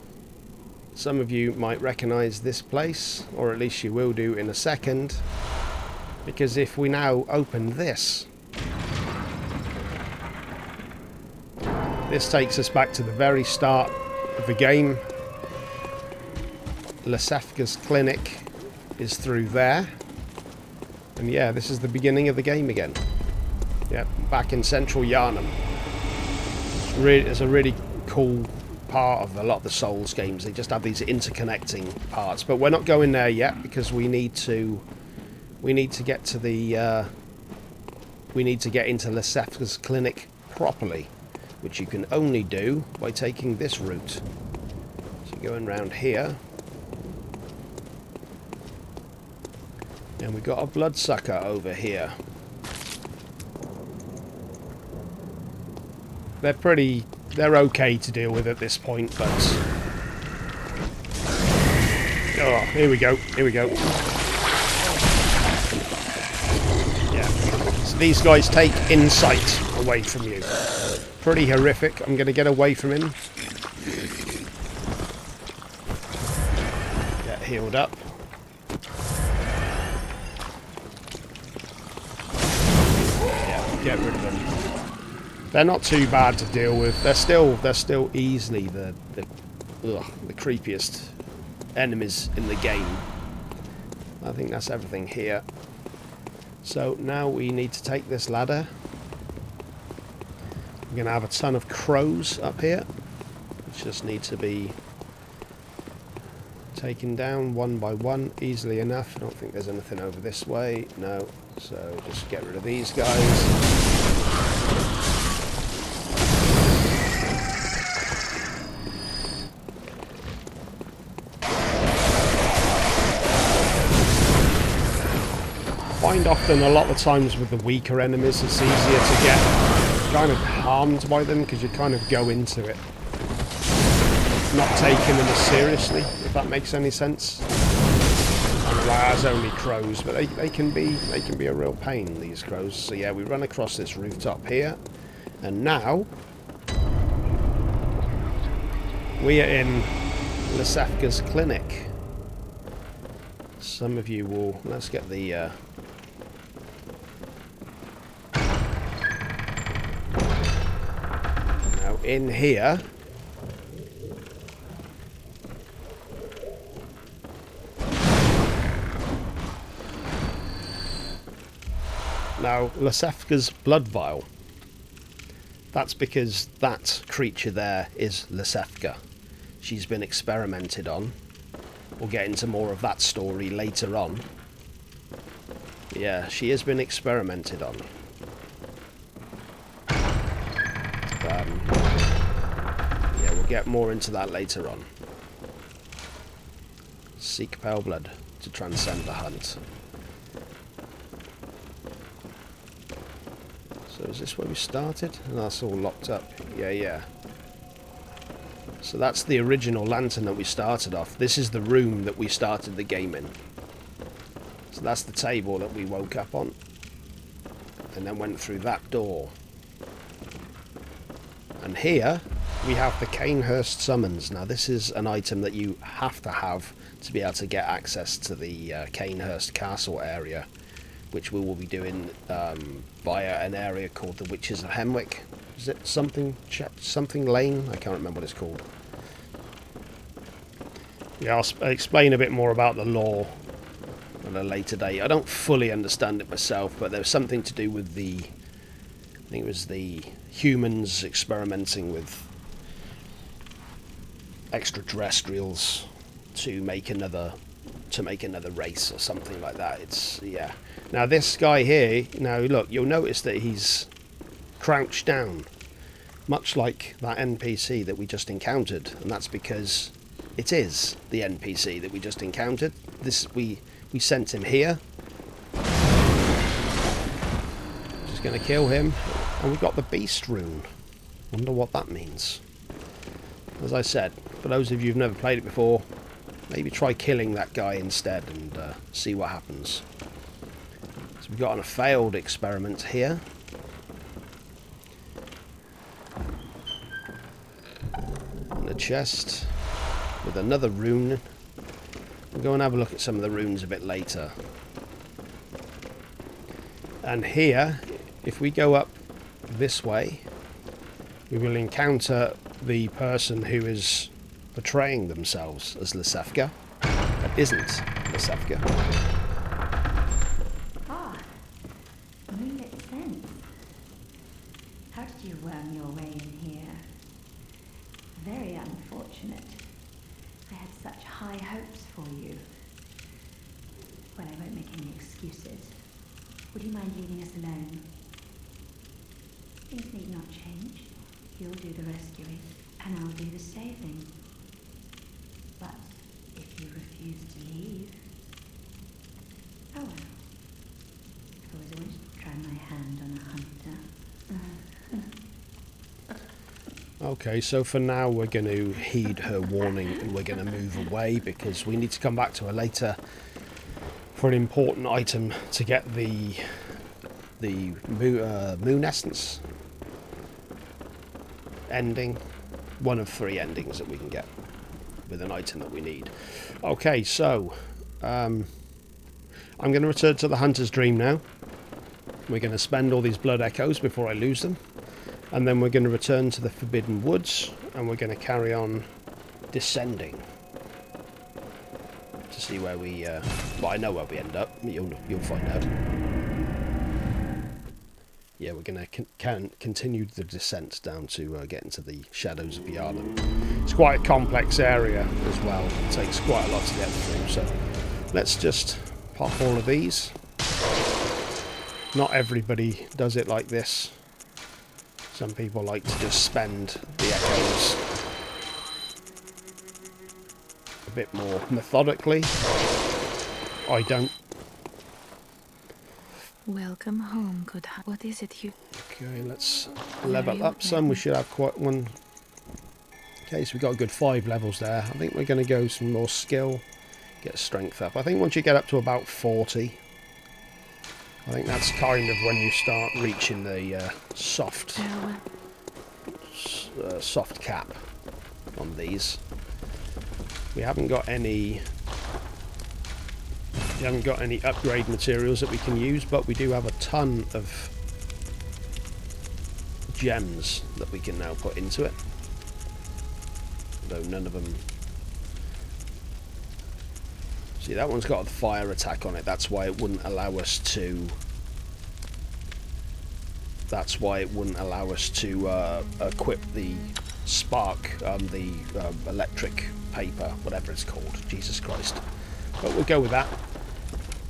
some of you might recognise this place, or at least you will do in a second, because if we now open this, this takes us back to the very start of the game. Lasefka's clinic is through there, and yeah, this is the beginning of the game again. Yep, back in central Yharnam. It's a really cool part of a lot of the Souls games. They just have these interconnecting parts, but we're not going there yet because we need to get to the we need to get into Lasefka's clinic properly, which you can only do by taking this route. So going around here, and we've got a bloodsucker over here. They're okay to deal with at this point, but... Oh, here we go. Yeah. So these guys take insight away from you. Pretty horrific. I'm going to get away from him. Get healed up. Yeah, get rid of them. They're not too bad to deal with. They're still easily the creepiest enemies in the game. I think that's everything here. So now we need to take this ladder. We're going to have a ton of crows up here, which just need to be taken down one by one easily enough. I don't think there's anything over this way. No. So just get rid of these guys. Find often a lot of times with the weaker enemies it's easier to get kind of harmed by them because you kind of go into it. not taking them as seriously, if that makes any sense. And as only crows, but they can be a real pain, these crows. So yeah, we run across this rooftop here, and now we are in Lisefka's clinic. Some of you will... Let's get the... Now, in here... Now, Lisefka's blood vial. That's because that creature there is Lisefka. She's been experimented on. We'll get into more of that story later on. Yeah, she has been experimented on. Yeah, we'll get more into that later on. Seek pale blood to transcend the hunt. So is this where we started? And that's all locked up. Yeah. So that's the original lantern that we started off. This is the room that we started the game in. So that's the table that we woke up on. And then went through that door. And here we have the Canehurst summons. Now this is an item that you have to be able to get access to the Canehurst castle area, which we will be doing via an area called the Witches of Hemwick. Is it something lane? I can't remember what it's called. Yeah, I'll explain a bit more about the lore at a later date. I don't fully understand it myself, but there's something to do with the... I think it was the humans experimenting with extraterrestrials to make another race or something like that. It's... yeah. Now this guy here, now look, you'll notice that he's crouched down, much like that NPC that we just encountered, and that's because it is the NPC that we just encountered. This we sent him here. Just gonna kill him, and we got the beast rune. Wonder what that means. As I said, for those of you who've never played it before, maybe try killing that guy instead and see what happens. So we've got a failed experiment here. And a chest with another rune. We'll go and have a look at some of the runes a bit later. And here, if we go up this way, we will encounter the person who is portraying themselves as Lisefka, but isn't Lisefka. Moonlit sense. How did you worm your way in here? Very unfortunate. I had such high hopes for you. Well, I won't make any excuses. Would you mind leaving us alone? Things need not change. You'll do the rescuing, and I'll do the saving. But if you refuse to leave... oh well. I always wanted to try my hand on a hunter. Okay, so for now we're going to heed her warning and we're going to move away because we need to come back to her later for an important item to get the moon essence ending. One of 3 endings that we can get with an item that we need. Okay, so I'm going to return to the Hunter's Dream now. We're going to spend all these blood echoes before I lose them. And then we're going to return to the Forbidden Woods, and we're going to carry on descending to see where we... well, I know where we end up. You'll find out. Yeah, we're going to continue the descent down to get into the Shadows of Yharnam. It's quite a complex area as well. It takes quite a lot to get through, so let's just pop all of these. Not everybody does it like this. Some people like to just spend the echoes a bit more methodically. I don't. Welcome home, good. What is it you... Okay, let's level up some. We should have quite one. Okay, so we've got a good 5 levels there. I think we're going to go some more skill, get strength up. I think once you get up to about 40, I think that's kind of when you start reaching the soft cap on these. We haven't got any upgrade materials that we can use, but we do have a ton of gems that we can now put into it, though none of them. See, that one's got a fire attack on it. That's why it wouldn't allow us to equip the spark, the electric paper, whatever it's called. Jesus Christ. But we'll go with that.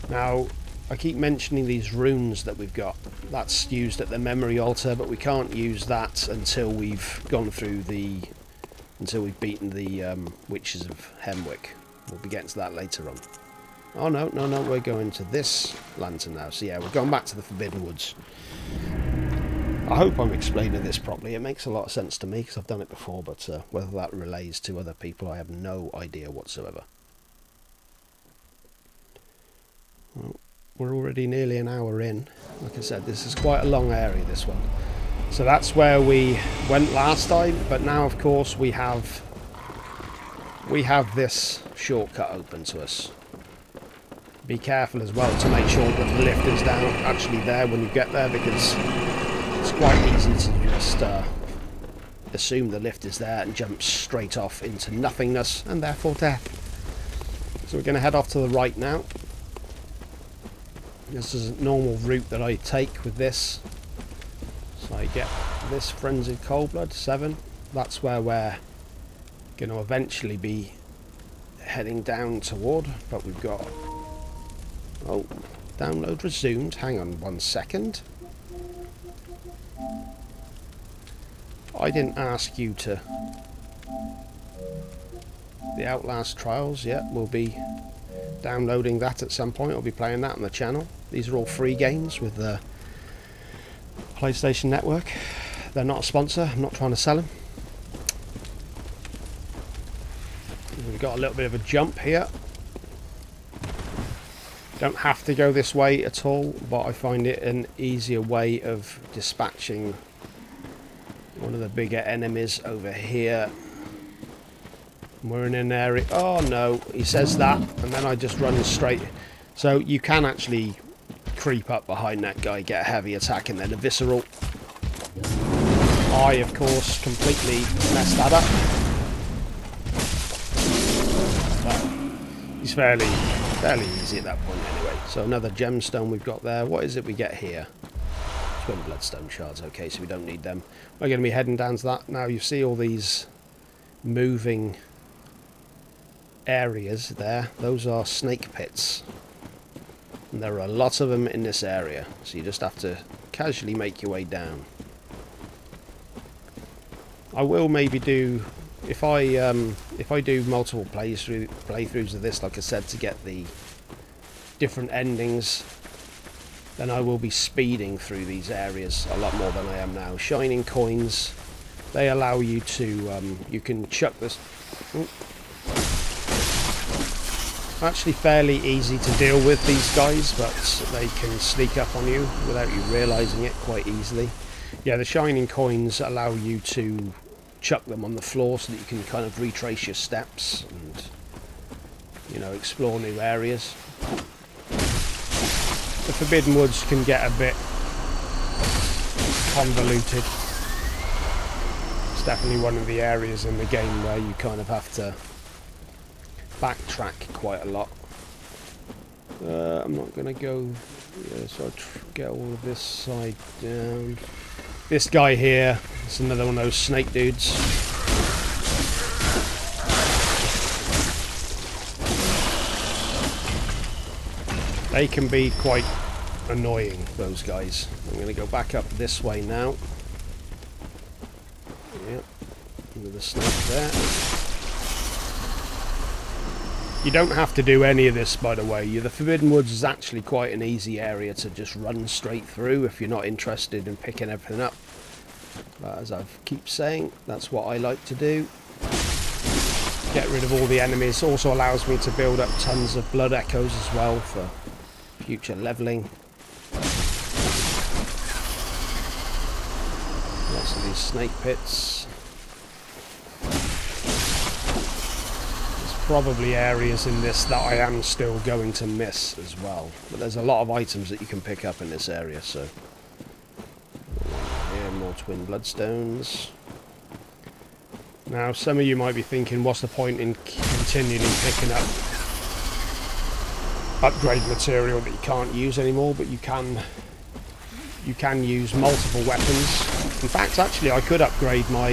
Now, I keep mentioning these runes that we've got. That's used at the memory altar, but we can't use that until we've gone through until we've beaten the Witches of Hemwick. We'll be getting to that later on. Oh no, we're going to this lantern now. So yeah, we're going back to the Forbidden Woods. I hope I'm explaining this properly. It makes a lot of sense to me because I've done it before, but whether that relays to other people, I have no idea whatsoever. Well, we're already nearly an hour in. Like I said, this is quite a long area, this one. So that's where we went last time, but now of course we have this shortcut open to us. Be careful as well to make sure that the lift is actually there when you get there, because it's quite easy to just assume the lift is there and jump straight off into nothingness and therefore death. So we're going to head off to the right now. This is a normal route that I take with this. So I get this Frenzied Coldblood, 7. That's where we're going to eventually be heading down toward, but we've got... Oh, download resumed. Hang on 1 second. I didn't ask you to... The Outlast Trials, yeah, we'll be downloading that at some point. I'll be playing that on the channel. These are all free games with the PlayStation Network. They're not a sponsor. I'm not trying to sell them. We've got a little bit of a jump here. Don't have to go this way at all, but I find it an easier way of dispatching one of the bigger enemies over here. We're in an area... Oh no, he says that, and then I just run straight. So you can actually creep up behind that guy, get a heavy attack, and then a visceral. I, of course, completely messed that up. But he's fairly easy at that point anyway. So another gemstone we've got there. What is it we get here? Twin bloodstone shards. Okay, so we don't need them. We're going to be heading down to that. Now you see all these moving areas there. Those are snake pits. And there are a lot of them in this area. So you just have to casually make your way down. I will maybe do... If I do multiple playthroughs of this, like I said, to get the different endings, then I will be speeding through these areas a lot more than I am now. Shining coins, they allow you to, you can chuck this... Actually fairly easy to deal with, these guys, but they can sneak up on you without you realising it quite easily. Yeah, the shining coins allow you to chuck them on the floor so that you can kind of retrace your steps and, you know, explore new areas. The Forbidden Woods can get a bit convoluted. It's definitely one of the areas in the game where you kind of have to backtrack quite a lot. I'm not going to go... Yeah, so I'll get all of this side down. This guy here is another one of those snake dudes. They can be quite annoying, those guys. I'm going to go back up this way now. Yep, with the snake there. You don't have to do any of this, by the way. The Forbidden Woods is actually quite an easy area to just run straight through if you're not interested in picking everything up. But as I keep saying, that's what I like to do. get rid of all the enemies. Also allows me to build up tons of blood echoes as well for future leveling. Lots of these snake pits. There's probably areas in this that I am still going to miss as well, but there's a lot of items that you can pick up in this area. So here, more twin bloodstones. Now some of you might be thinking, what's the point in continually picking up upgrade material that you can't use anymore? But you can use multiple weapons. In fact, actually, I could upgrade my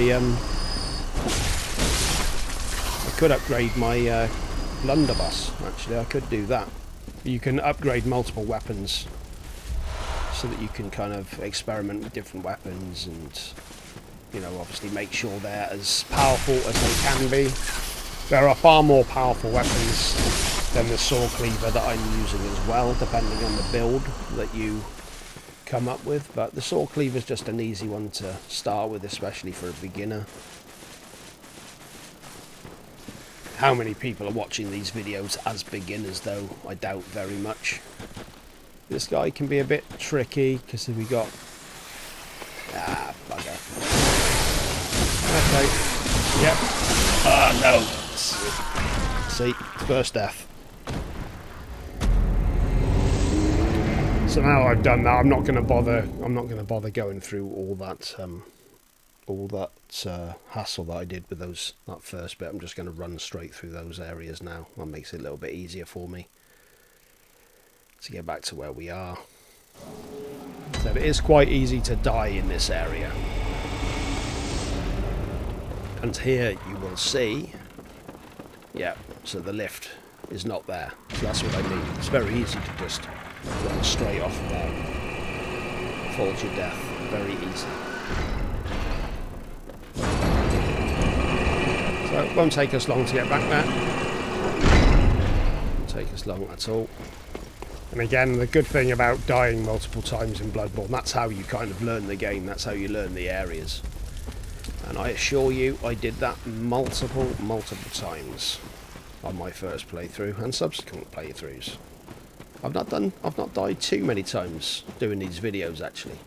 blunderbuss. Actually, I could do that. You can upgrade multiple weapons so that you can kind of experiment with different weapons and, you know, obviously make sure they're as powerful as they can be. There are far more powerful weapons than the saw cleaver that I'm using as well, depending on the build that you come up with, but the saw cleaver is just an easy one to start with, especially for a beginner. How many people are watching these videos as beginners though? I doubt very much. This guy can be a bit tricky because we got bugger. Okay, yep. No. See, first death. So now I've done that, I'm not going to bother going through all that hassle that I did with that first bit. I'm just going to run straight through those areas now. That makes it a little bit easier for me to get back to where we are. So it is quite easy to die in this area. And here you will see, yeah, so the lift is not there. So that's what I mean. It's very easy to just run straight off there. Fall to your death. Very easy. So it won't take us long to get back there. Won't take us long at all. And again, the good thing about dying multiple times in Bloodborne, that's how you kind of learn the game. That's how you learn the areas. And I assure you, I did that multiple times on my first playthrough and subsequent playthroughs. I've not died too many times doing these videos actually.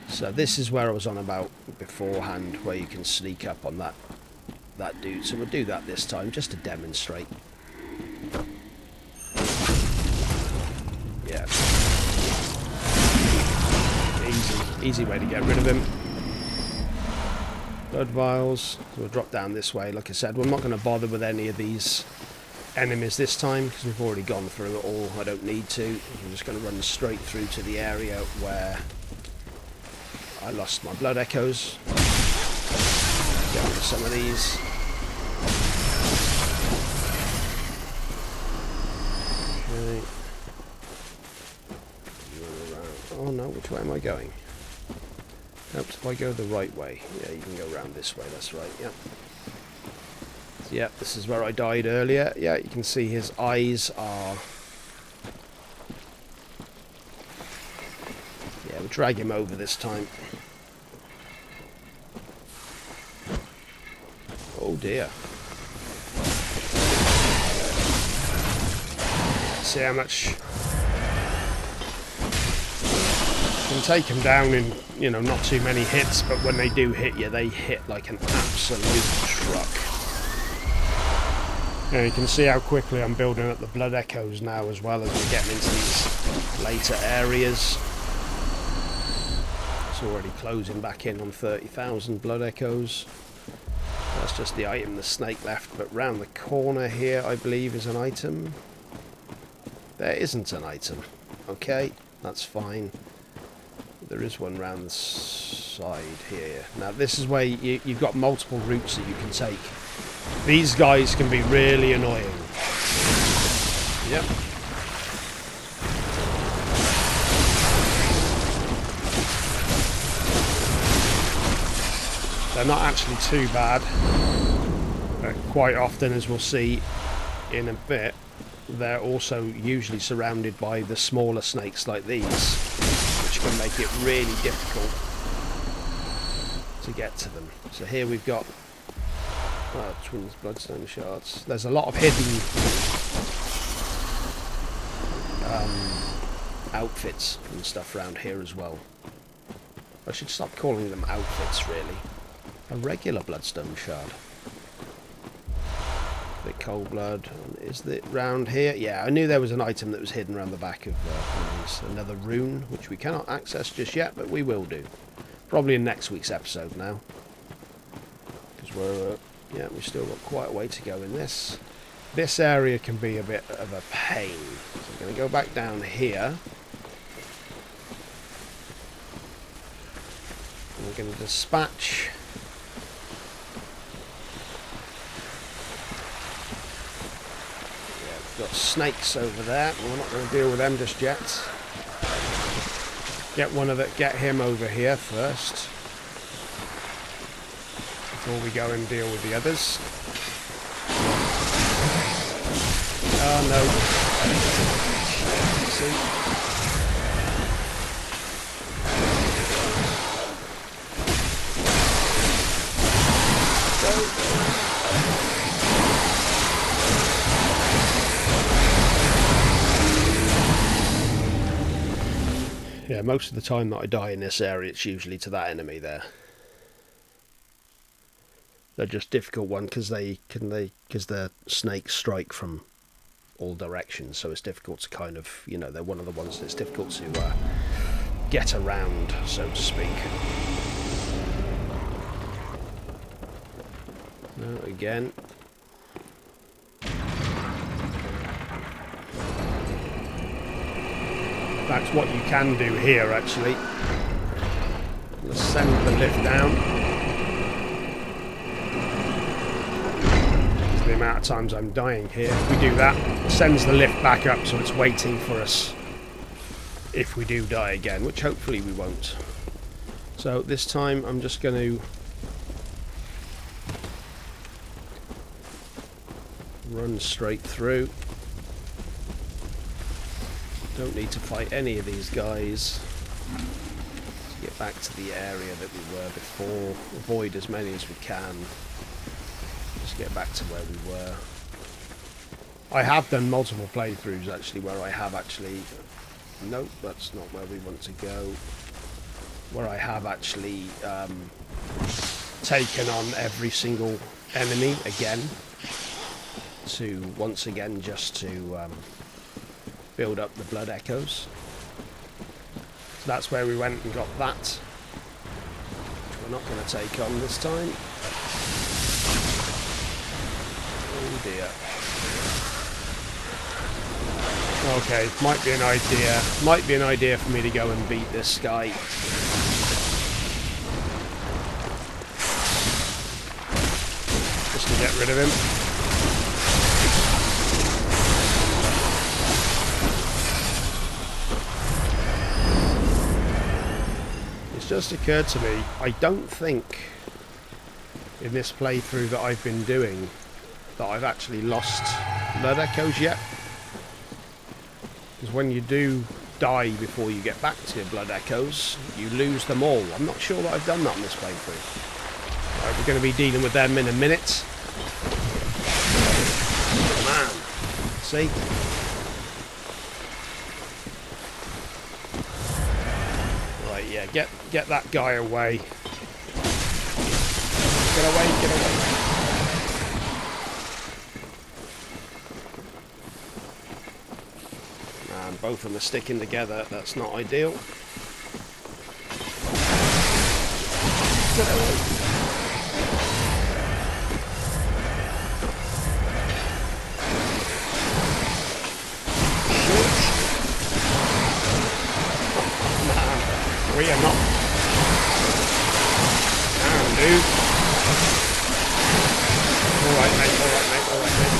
So this is where I was on about beforehand, where you can sneak up on that dude. So we'll do that this time just to demonstrate. Yeah. Easy way to get rid of him. Blood vials. So we'll drop down this way. Like I said, we're not going to bother with any of these enemies this time because we've already gone through it all. I don't need to. I'm just going to run straight through to the area where I lost my blood echoes. Get rid of some of these. Okay. Oh no, which way am I going? Nope, if I go the right way. Yeah, you can go around this way, that's right, yeah. So, yeah, this is where I died earlier. Yeah, you can see his eyes are... Yeah, we'll drag him over this time. Oh dear. See how much... You can take them down in, you know, not too many hits, but when they do hit you, they hit like an absolute truck. Now you can see how quickly I'm building up the blood echoes now, as well as we're getting into these later areas. It's already closing back in on 30,000 blood echoes. That's just the item, the snake left, but round the corner here, I believe, is an item. There isn't an item. Okay, that's fine. There is one round the side here. Now this is where you've got multiple routes that you can take. These guys can be really annoying. Yep. They're not actually too bad. Quite often, as we'll see in a bit, they're also usually surrounded by the smaller snakes like these, which can make it really difficult to get to them. So here we've got Twins bloodstone shards. There's a lot of hidden outfits and stuff around here as well. I should stop calling them outfits, really. A regular bloodstone shard. Bit cold blood. Is it round here? Yeah, I knew there was an item that was hidden around the back of these. Another rune, which we cannot access just yet, but we will do. Probably in next week's episode now. Because we're, yeah, we've still got quite a way to go in this. This area can be a bit of a pain. So I'm going to go back down here. And we're going to dispatch... Got snakes over there. We're not going to deal with them just yet. Get him over here first before we go and deal with the others. Oh no! See? Go. Yeah, most of the time that I die in this area, it's usually to that enemy there. They're just difficult one because the snakes strike from all directions, so it's difficult to kind of, you know, they're one of the ones that's difficult to get around, so to speak. No, again. That's what you can do here, actually. Let's send the lift down. That's the amount of times I'm dying here. If we do that, it sends the lift back up, so it's waiting for us if we do die again, which hopefully we won't. So this time I'm just going to run straight through. Don't need to fight any of these guys. Let's get back to the area that we were before. Avoid as many as we can. Just get back to where we were. I have done multiple playthroughs actually where I have actually... Nope, that's not where we want to go. Where I have actually taken on every single enemy again. Once again just to... build up the blood echoes. So that's where we went and got that, which we're not going to take on this time. Oh dear. Okay, might be an idea for me to go and beat this guy. Just to get rid of him. Just occurred to me, I don't think in this playthrough that I've been doing that I've actually lost blood echoes yet, because when you do die before you get back to your blood echoes, you lose them all. I'm not sure that I've done that in this playthrough. Right, we're going to be dealing with them in a minute. Man, see? Yeah, get that guy away. Get away, get away. And both of them are sticking together. That's not ideal. Get away. We are not. Down, dude. Alright, mate, alright, mate, alright, mate.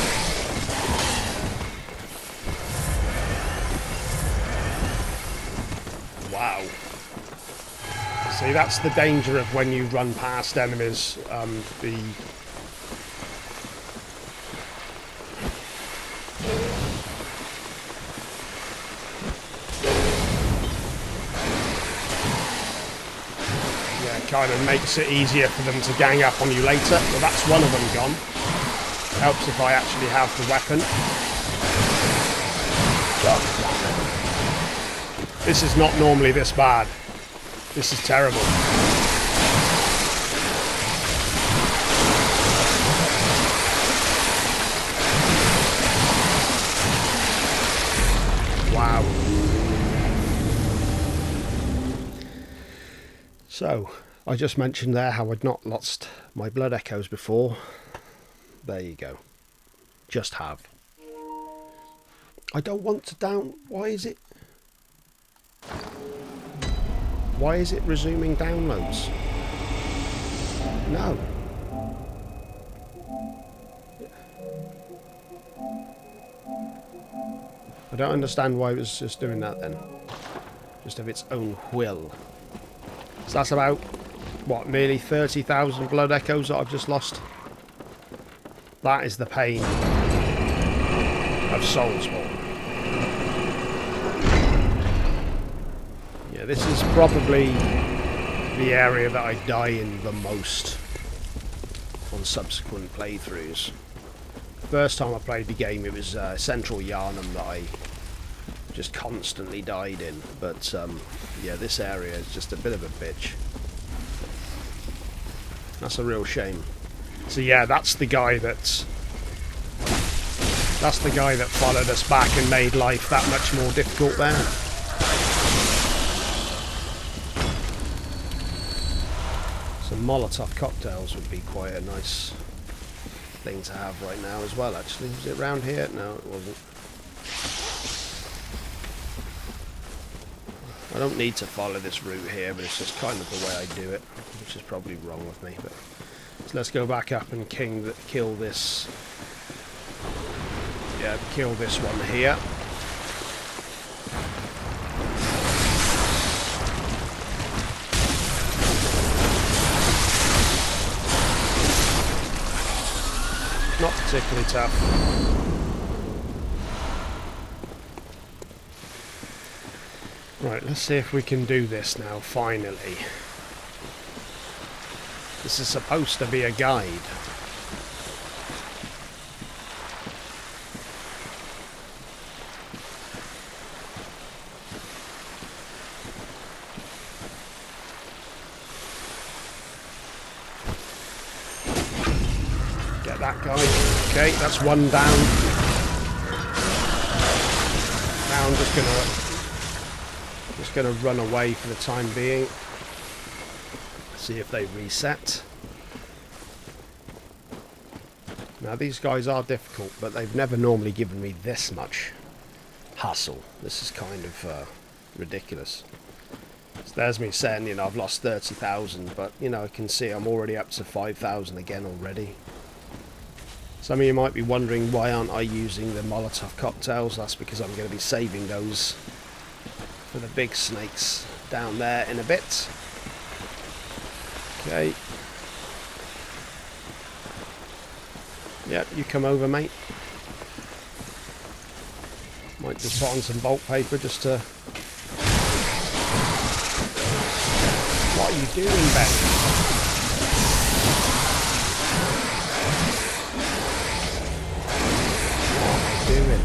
Wow. See, that's the danger of when you run past enemies. kind of makes it easier for them to gang up on you later. Well, that's one of them gone. Helps if I actually have the weapon. This is not normally this bad. This is terrible. Wow. So, I just mentioned there how I'd not lost my blood echoes before. There you go. Just have. I don't want to down... Why is it... Why is it resuming downloads? No. I don't understand why it was just doing that then. Just of its own will. So that's about, what, nearly 30,000 blood echoes that I've just lost. That is the pain of Soulsborne. Yeah, this is probably the area that I die in the most on subsequent playthroughs. First time I played the game, it was Central Yharnam that I just constantly died in. But yeah, this area is just a bit of a bitch. That's a real shame. So yeah, that's the guy that followed us back and made life that much more difficult there. Some Molotov cocktails would be quite a nice thing to have right now as well, actually. Was it around here? No, it wasn't. I don't need to follow this route here, but it's just kind of the way I do it, which is probably wrong with me. But so let's go back up and kill this. Yeah, kill this one here. Not particularly tough. Right, let's see if we can do this now, finally. This is supposed to be a guide. Get that guy. Okay, that's one down. Now I'm just gonna run away for the time being. See if they reset. Now these guys are difficult, but they've never normally given me this much hassle. This is kind of ridiculous. So there's me saying, you know, I've lost 30,000, but you know, I can see I'm already up to 5,000 again already. Some of you might be wondering, why aren't I using the Molotov cocktails? That's because I'm going to be saving those for the big snakes down there in a bit. Okay. Yep, you come over, mate. Might just put on some bulk paper just to... What are you doing, Ben? What are you doing?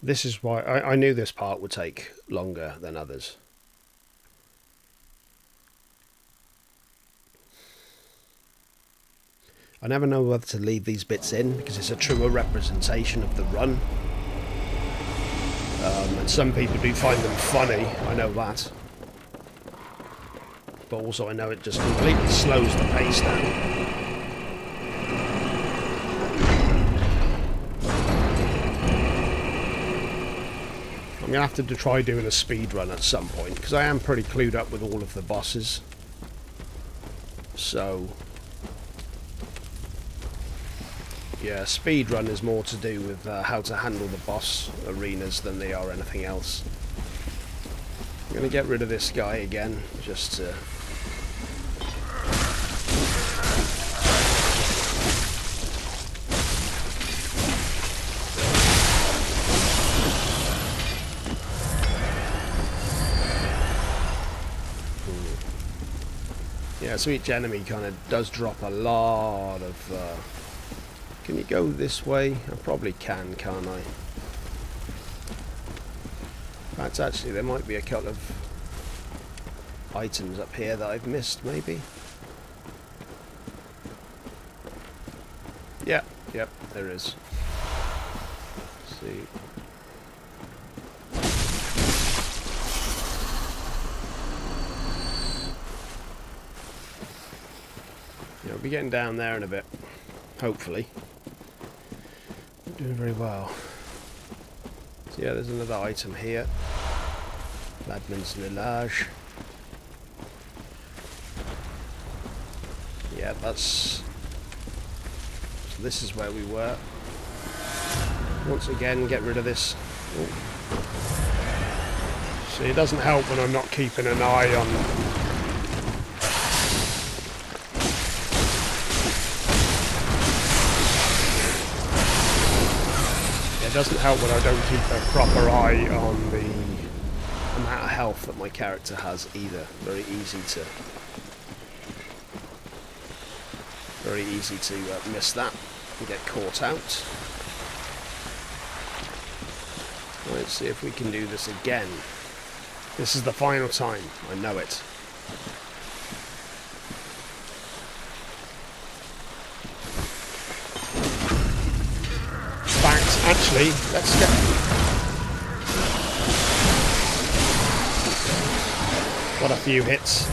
This is why I knew this part would take longer than others. I never know whether to leave these bits in because it's a truer representation of the run. And some people do find them funny, I know that. But also I know it just completely slows the pace down. I'm going to have to try doing a speed run at some point, because I am pretty clued up with all of the bosses. So, yeah, speed run is more to do with how to handle the boss arenas than they are anything else. I'm going to get rid of this guy again, just to... Yeah, so each enemy kind of does drop a lot of... Can you go this way? I probably can, can't I? In fact, actually, there might be a couple of items up here that I've missed, maybe? Yeah, yep, there is. Let's see. Yeah, we'll be getting down there in a bit. Hopefully. Doing very well. So yeah, there's another item here. Ladman's Village. Yeah, that's... So this is where we were. Once again, get rid of this. Oh. See, it doesn't help when I'm not keeping an eye on... It doesn't help when I don't keep a proper eye on the amount of health that my character has either. Very easy to miss that and get caught out. Let's see if we can do this again. This is the final time, I know it. Actually, let's get... Got a few hits.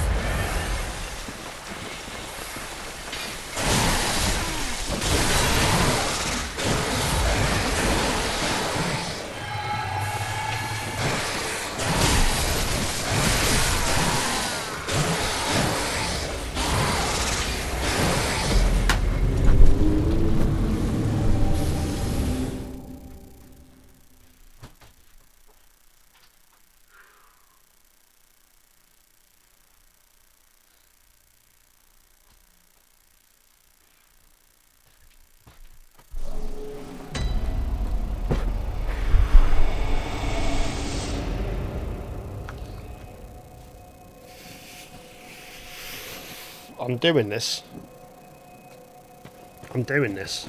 I'm doing this. I'm doing this.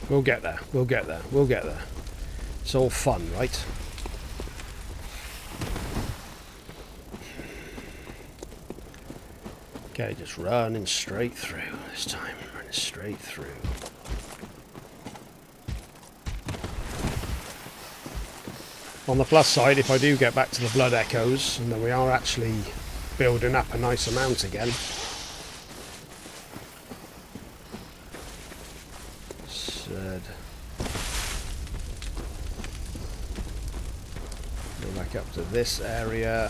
We'll get there. We'll get there. We'll get there. It's all fun, right? Okay, just running straight through this time. Running straight through. On the plus side, if I do get back to the Blood Echoes, and then we are actually building up a nice amount again. Go back up to this area.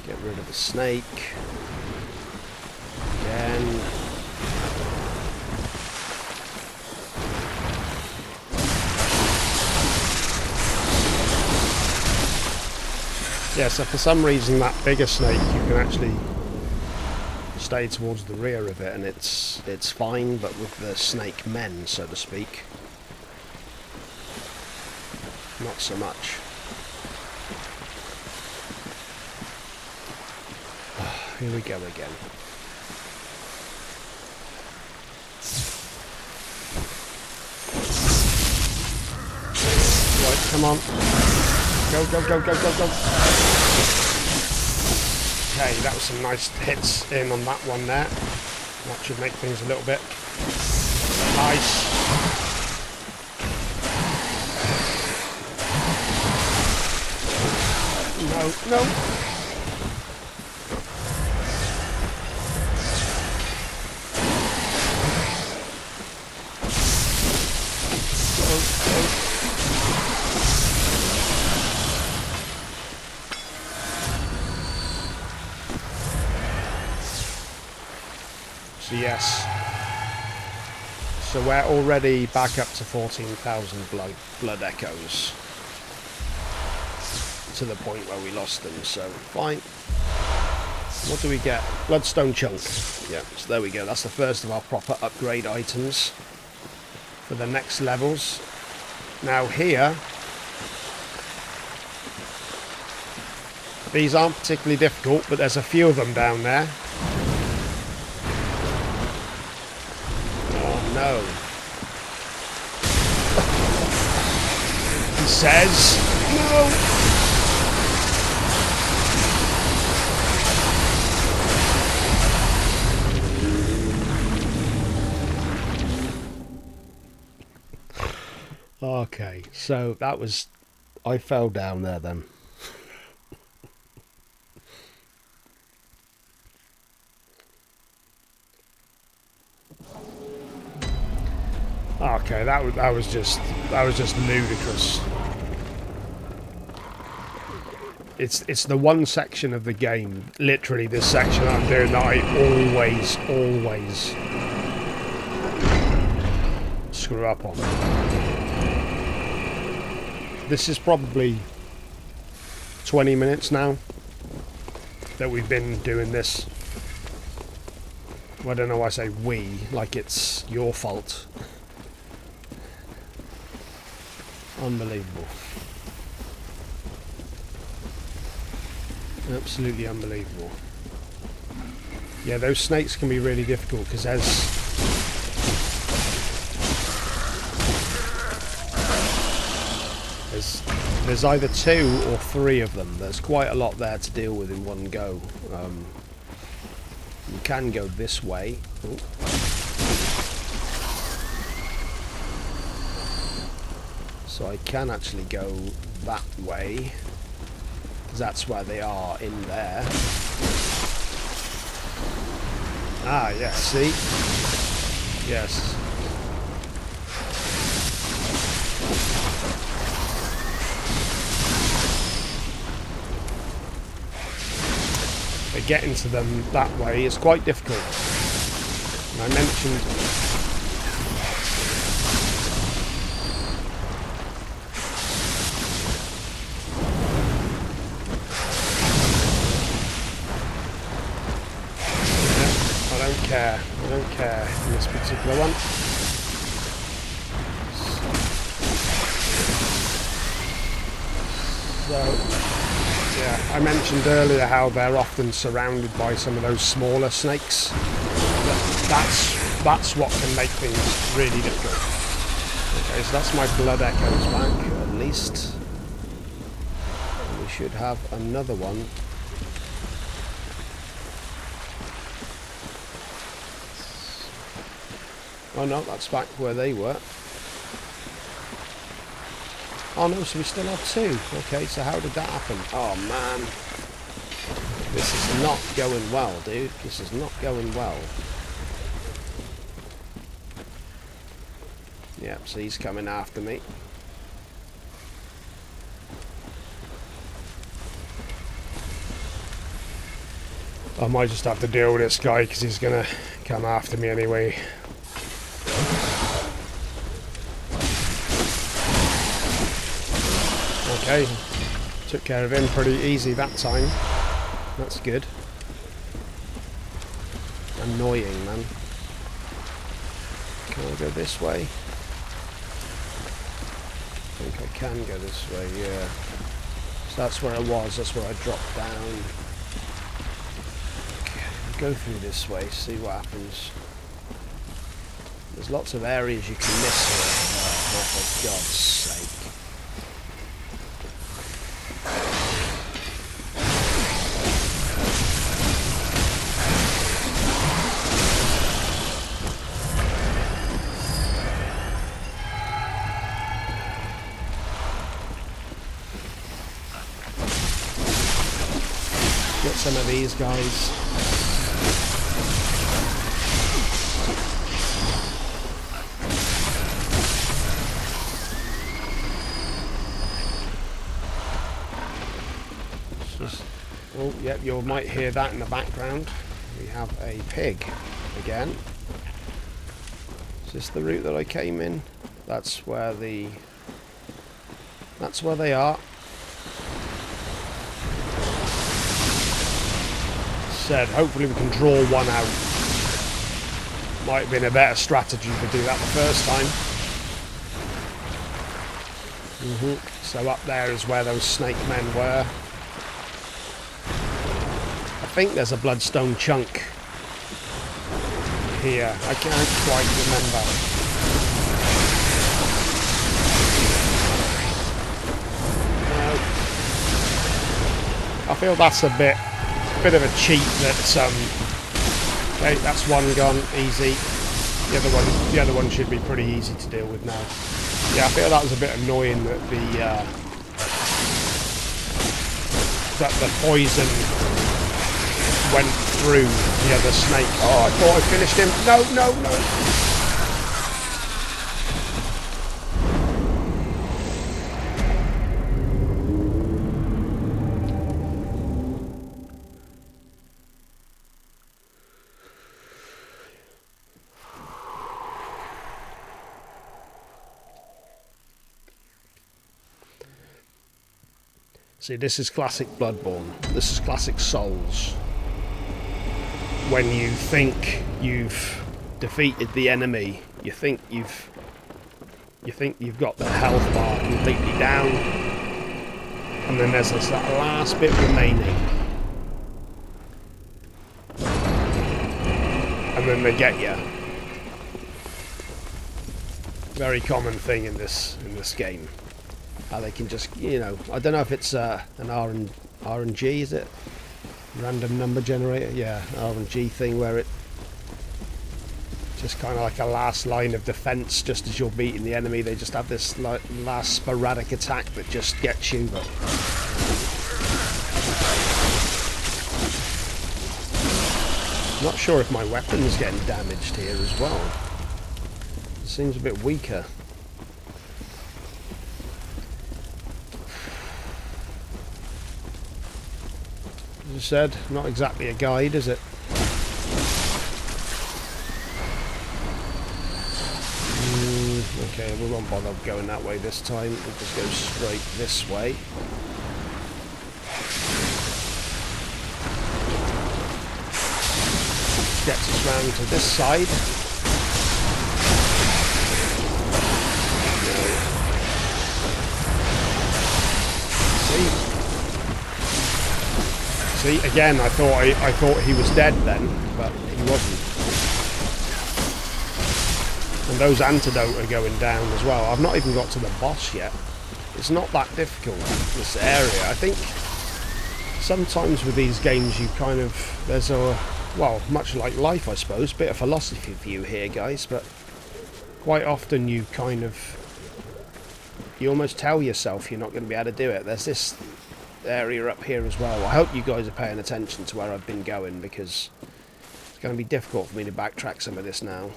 Get rid of the snake. Again. Yeah, so for some reason that bigger snake you can actually stay towards the rear of it and it's fine, but with the snake men, so to speak, not so much. Here we go again. Right, come on. Go, go, go, go, go, go. Okay, that was some nice hits in on that one there. That should make things a little bit nice. No, no. So yes, so we're already back up to 14,000 blood echoes. to the point where we lost them, so fine. What do we get? Bloodstone chunk. Yeah, so there we go. That's the first of our proper upgrade items for the next levels. Now here, these aren't particularly difficult, but there's a few of them down there. Oh no. He says, no! Okay, so that was... I fell down there then. Okay, that was just ludicrous. It's the one section of the game, literally this section I'm doing, that I always screw up on. This is probably 20 minutes now that we've been doing this. Well, I don't know why I say we, like it's your fault. Unbelievable. Absolutely unbelievable. Yeah, those snakes can be really difficult because there's either 2 or 3 of them. There's quite a lot there to deal with in one go. You can go this way. Ooh. So I can actually go that way, because that's where they are, in there. Ah, yes, see? Yes. But getting to them that way is quite difficult. And I mentioned... I don't care in this particular one. So, yeah, I mentioned earlier how they're often surrounded by some of those smaller snakes. That's what can make things really difficult. Okay, so that's my blood echoes back, at least. And we should have another one. Oh no, that's back where they were. Oh no, so we still have 2. Okay, so how did that happen? Oh man. This is not going well, dude. This is not going well. Yep, so he's coming after me. I might just have to deal with this guy because he's going to come after me anyway. Okay, took care of him pretty easy that time. That's good. Annoying, man. Can I go this way? I think I can go this way, yeah. So that's where I was, that's where I dropped down. Okay, go through this way, see what happens. There's lots of areas you can miss here. Oh, for God's sake. Get some of these guys. Oh, yep, you might hear that in the background. We have a pig again. Is this the route that I came in? That's where they are. said, hopefully we can draw one out. Might have been a better strategy to do that the first time. So up there is where those snake men were. I think there's a bloodstone chunk here. I can't quite remember. No. I feel that's a bit of a cheat. That's okay. That's one gone, easy. The other one should be pretty easy to deal with now. Yeah, I feel that was a bit annoying that the poison went through the other snake. Oh, I thought I finished him. No, no, no. See, this is classic Bloodborne. This is classic Souls. When you think you've defeated the enemy, you think you've got the health bar completely down, and then there's that last bit remaining, and then they get you. Very common thing in this game. How they can just, you know, I don't know if it's an RNG, is it? Random number generator? Yeah, RNG thing where it just kind of like a last line of defense just as you're beating the enemy. They just have this last sporadic attack that just gets you. But not sure if my weapon's getting damaged here as well. It seems a bit weaker. As I said, not exactly a guide, is it? Okay, we won't bother going that way this time. We'll just go straight this way. Gets us round to this side. See, again, I thought he was dead then, but he wasn't. And those antidote are going down as well. I've not even got to the boss yet. It's not that difficult, this area. I think sometimes with these games you kind of, there's a, well, much like life I suppose, bit of philosophy view here guys, but quite often you kind of, you almost tell yourself you're not going to be able to do it. There's this area up here as well. I hope you guys are paying attention to where I've been going, because it's going to be difficult for me to backtrack some of this now.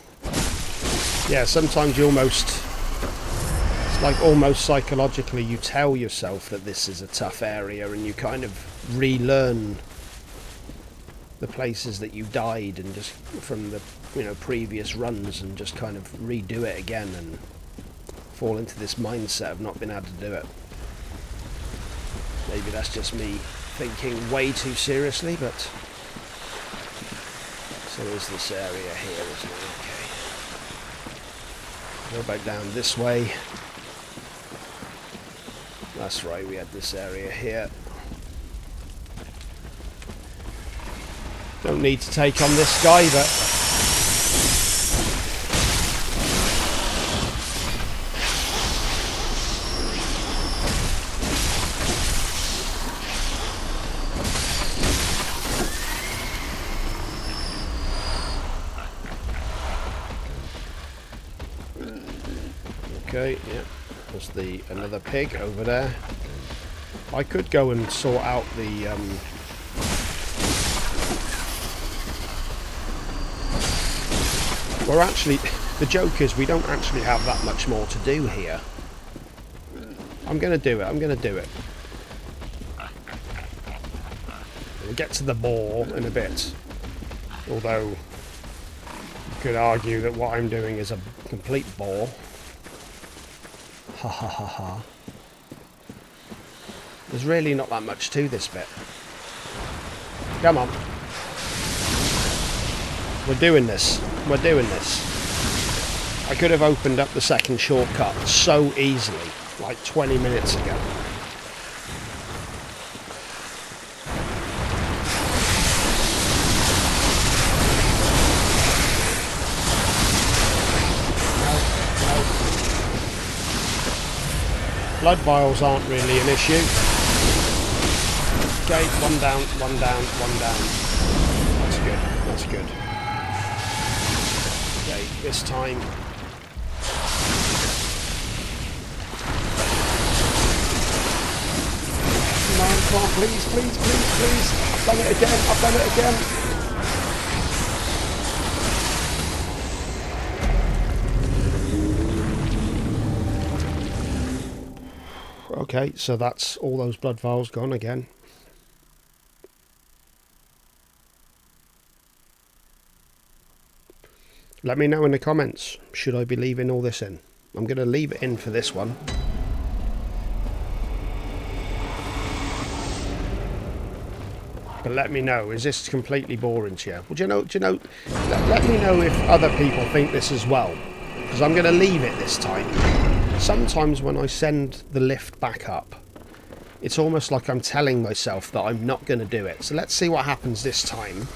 Yeah, sometimes you almost, it's like almost psychologically you tell yourself that this is a tough area, and you kind of relearn the places that you died and just from the, you know, previous runs, and just kind of redo it again and fall into this mindset of not being able to do it. Maybe that's just me thinking way too seriously, but so there's this area here, isn't it? Okay. Go back down this way. That's right, we had this area here. Don't need to take on this guy, but okay, yeah, there's another pig over there. I could go and sort out the we're actually, the joke is we don't actually have that much more to do here. I'm gonna do it. We'll get to the boar in a bit, although you could argue that what I'm doing is a complete bore. Ha ha ha ha. There's really not that much to this bit. Come on. We're doing this. We're doing this. I could have opened up the second shortcut so easily, like 20 minutes ago. Blood vials aren't really an issue. Okay, one down, one down, one down. That's good, that's good. Okay, this time. Come on, come on, please, please, please, please. I've done it again, I've done it again. Okay, so that's all those blood vials gone again. Let me know in the comments, should I be leaving all this in? I'm going to leave it in for this one. But let me know, is this completely boring to you? Well, do you know, let me know if other people think this as well. Because I'm going to leave it this time. Sometimes when I send the lift back up, it's almost like I'm telling myself that I'm not going to do it. So let's see what happens this time,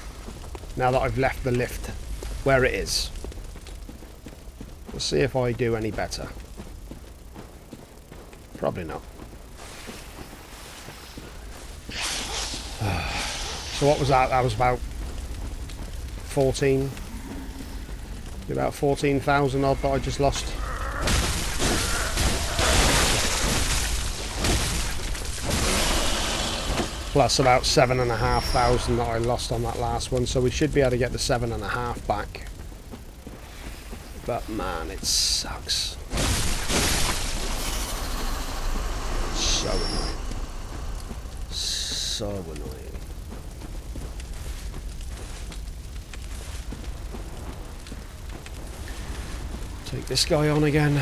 now that I've left the lift where it is. Let's see if I do any better. Probably not. So what was that? That was about 14... about 14,000 odd that I just lost. Plus about 7,500 that I lost on that last one, so we should be able to get the 7.5 back. But man, it sucks. So annoying. So annoying. Take this guy on again.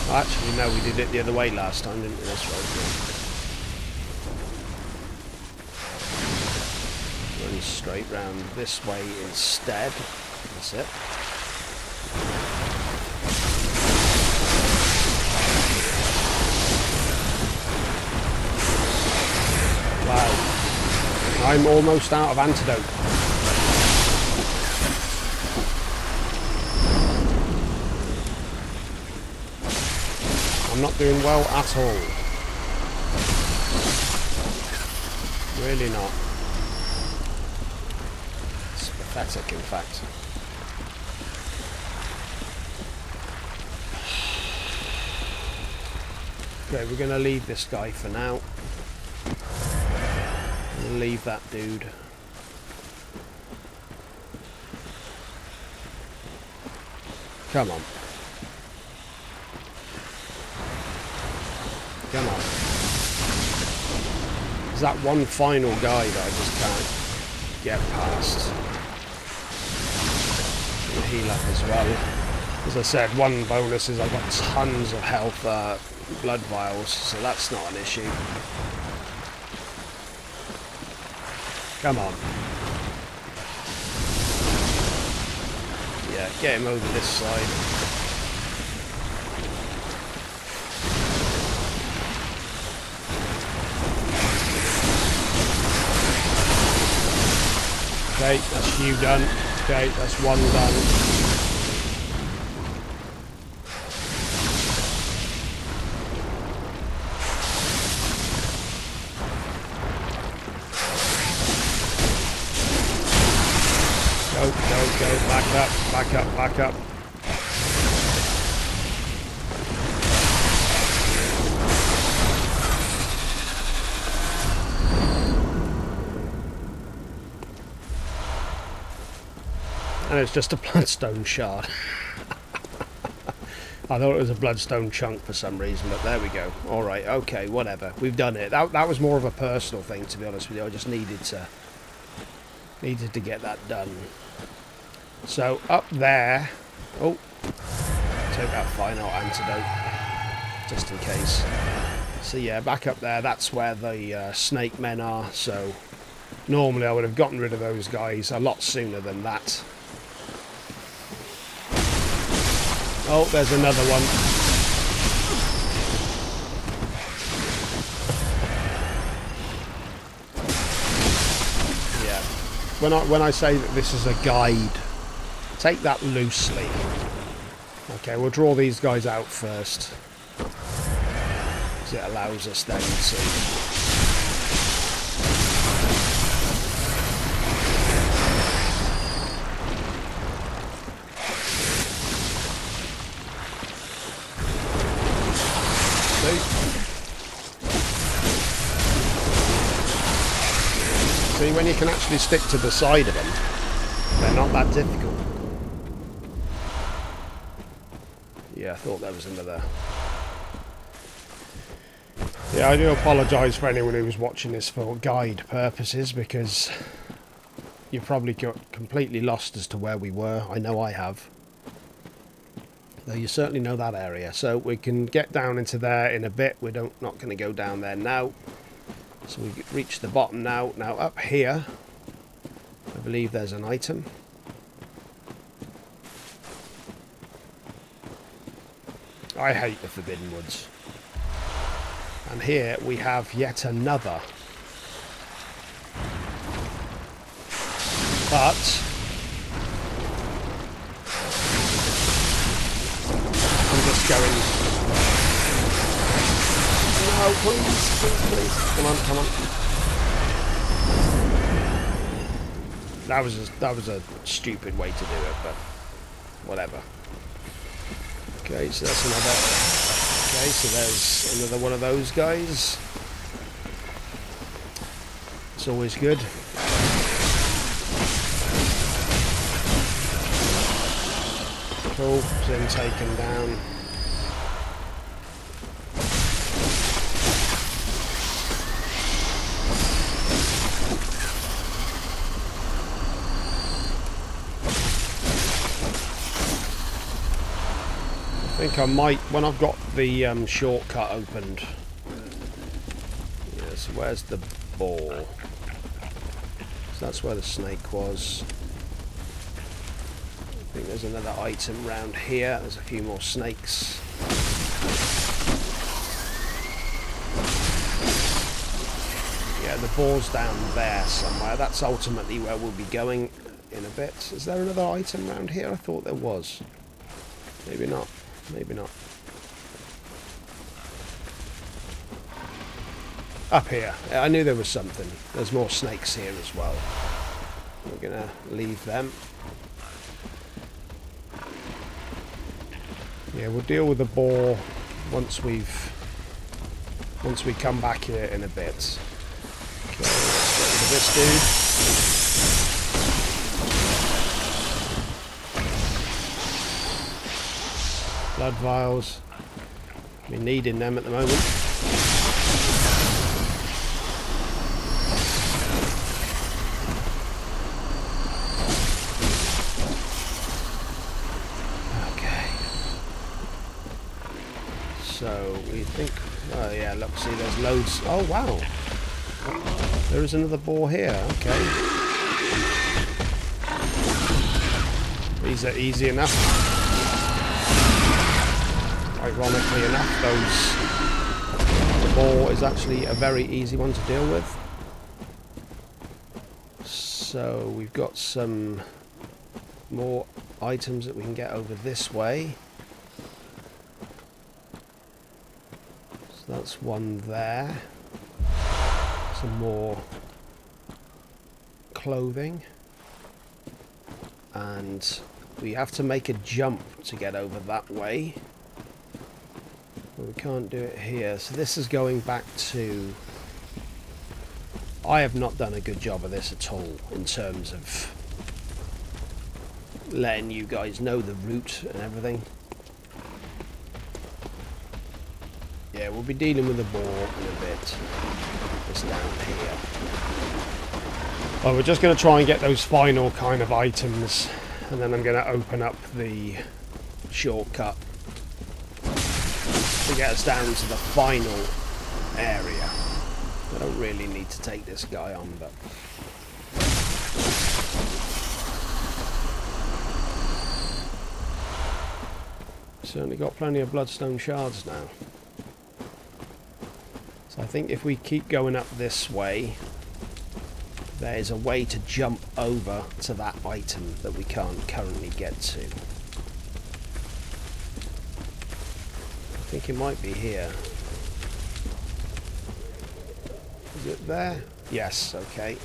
Actually, no, we did it the other way last time, didn't we? That's right. Run straight round this way instead. That's it. Wow. I'm almost out of antidote. I'm not doing well at all. Really not. It's pathetic, in fact. Okay, we're going to leave this guy for now. We'll leave that dude. Come on. Come on. There's that one final guy that I just can't get past. And heal up as well. As I said, one bonus is I've got tons of health blood vials, so that's not an issue. Come on. Yeah, get him over this side. Okay, that's you done. Okay, that's one done. Go, back up, back up, back up. And it's just a bloodstone shard. I thought it was a bloodstone chunk for some reason, but there we go. Alright, okay, whatever. We've done it. That was more of a personal thing, to be honest with you. I just needed to get that done. So, up there... Oh, take that final antidote, just in case. So yeah, back up there, that's where the snake men are, so... Normally I would have gotten rid of those guys a lot sooner than that. Oh, there's another one. Yeah. When I say that this is a guide, take that loosely. Okay, we'll draw these guys out first, because it allows us then to... See, when you can actually stick to the side of them, they're not that difficult. Yeah, I thought there was another. Yeah, I do apologise for anyone who was watching this for guide purposes, because you probably got completely lost as to where we were. I know I have. Though you certainly know that area. So we can get down into there in a bit. We're not going to go down there now. So we've reached the bottom now. Now up here, I believe there's an item. I hate the Forbidden Woods. And here we have yet another. But I'm just going... No, please, please, please. Come on, come on. That was a stupid way to do it, but whatever. Okay, so that's another. Okay, so there's another one of those guys. It's always good. Cool, then taken down. I think I might, when I've got the shortcut opened. Yeah, so where's the ball? So that's where the snake was. I think there's another item round here. There's a few more snakes. Yeah, the ball's down there somewhere. That's ultimately where we'll be going in a bit. Is there another item round here? I thought there was. Maybe not. Maybe not. Up here. I knew there was something. There's more snakes here as well. We're going to leave them. Yeah, we'll deal with the boar once we come back here in a bit. Okay, let's get rid of this dude. Blood vials. We're needing them at the moment. Okay. So we think. Oh yeah, look, see, there's loads. Oh wow. There is another boar here. Okay. These are easy enough. Ironically enough, the boar is actually a very easy one to deal with. So we've got some more items that we can get over this way. So that's one there. Some more clothing. And we have to make a jump to get over that way. We can't do it here, so this is going back to... I have not done a good job of this at all in terms of letting you guys know the route and everything. Yeah, we'll be dealing with the boar in a bit. It's down here. Oh, we're just going to try and get those final kind of items, and then I'm going to open up the shortcut to get us down to the final area. I don't really need to take this guy on, but certainly got plenty of bloodstone shards now. So I think if we keep going up this way, there's a way to jump over to that item that we can't currently get to. I think it might be here. Is it there? Yes, okay.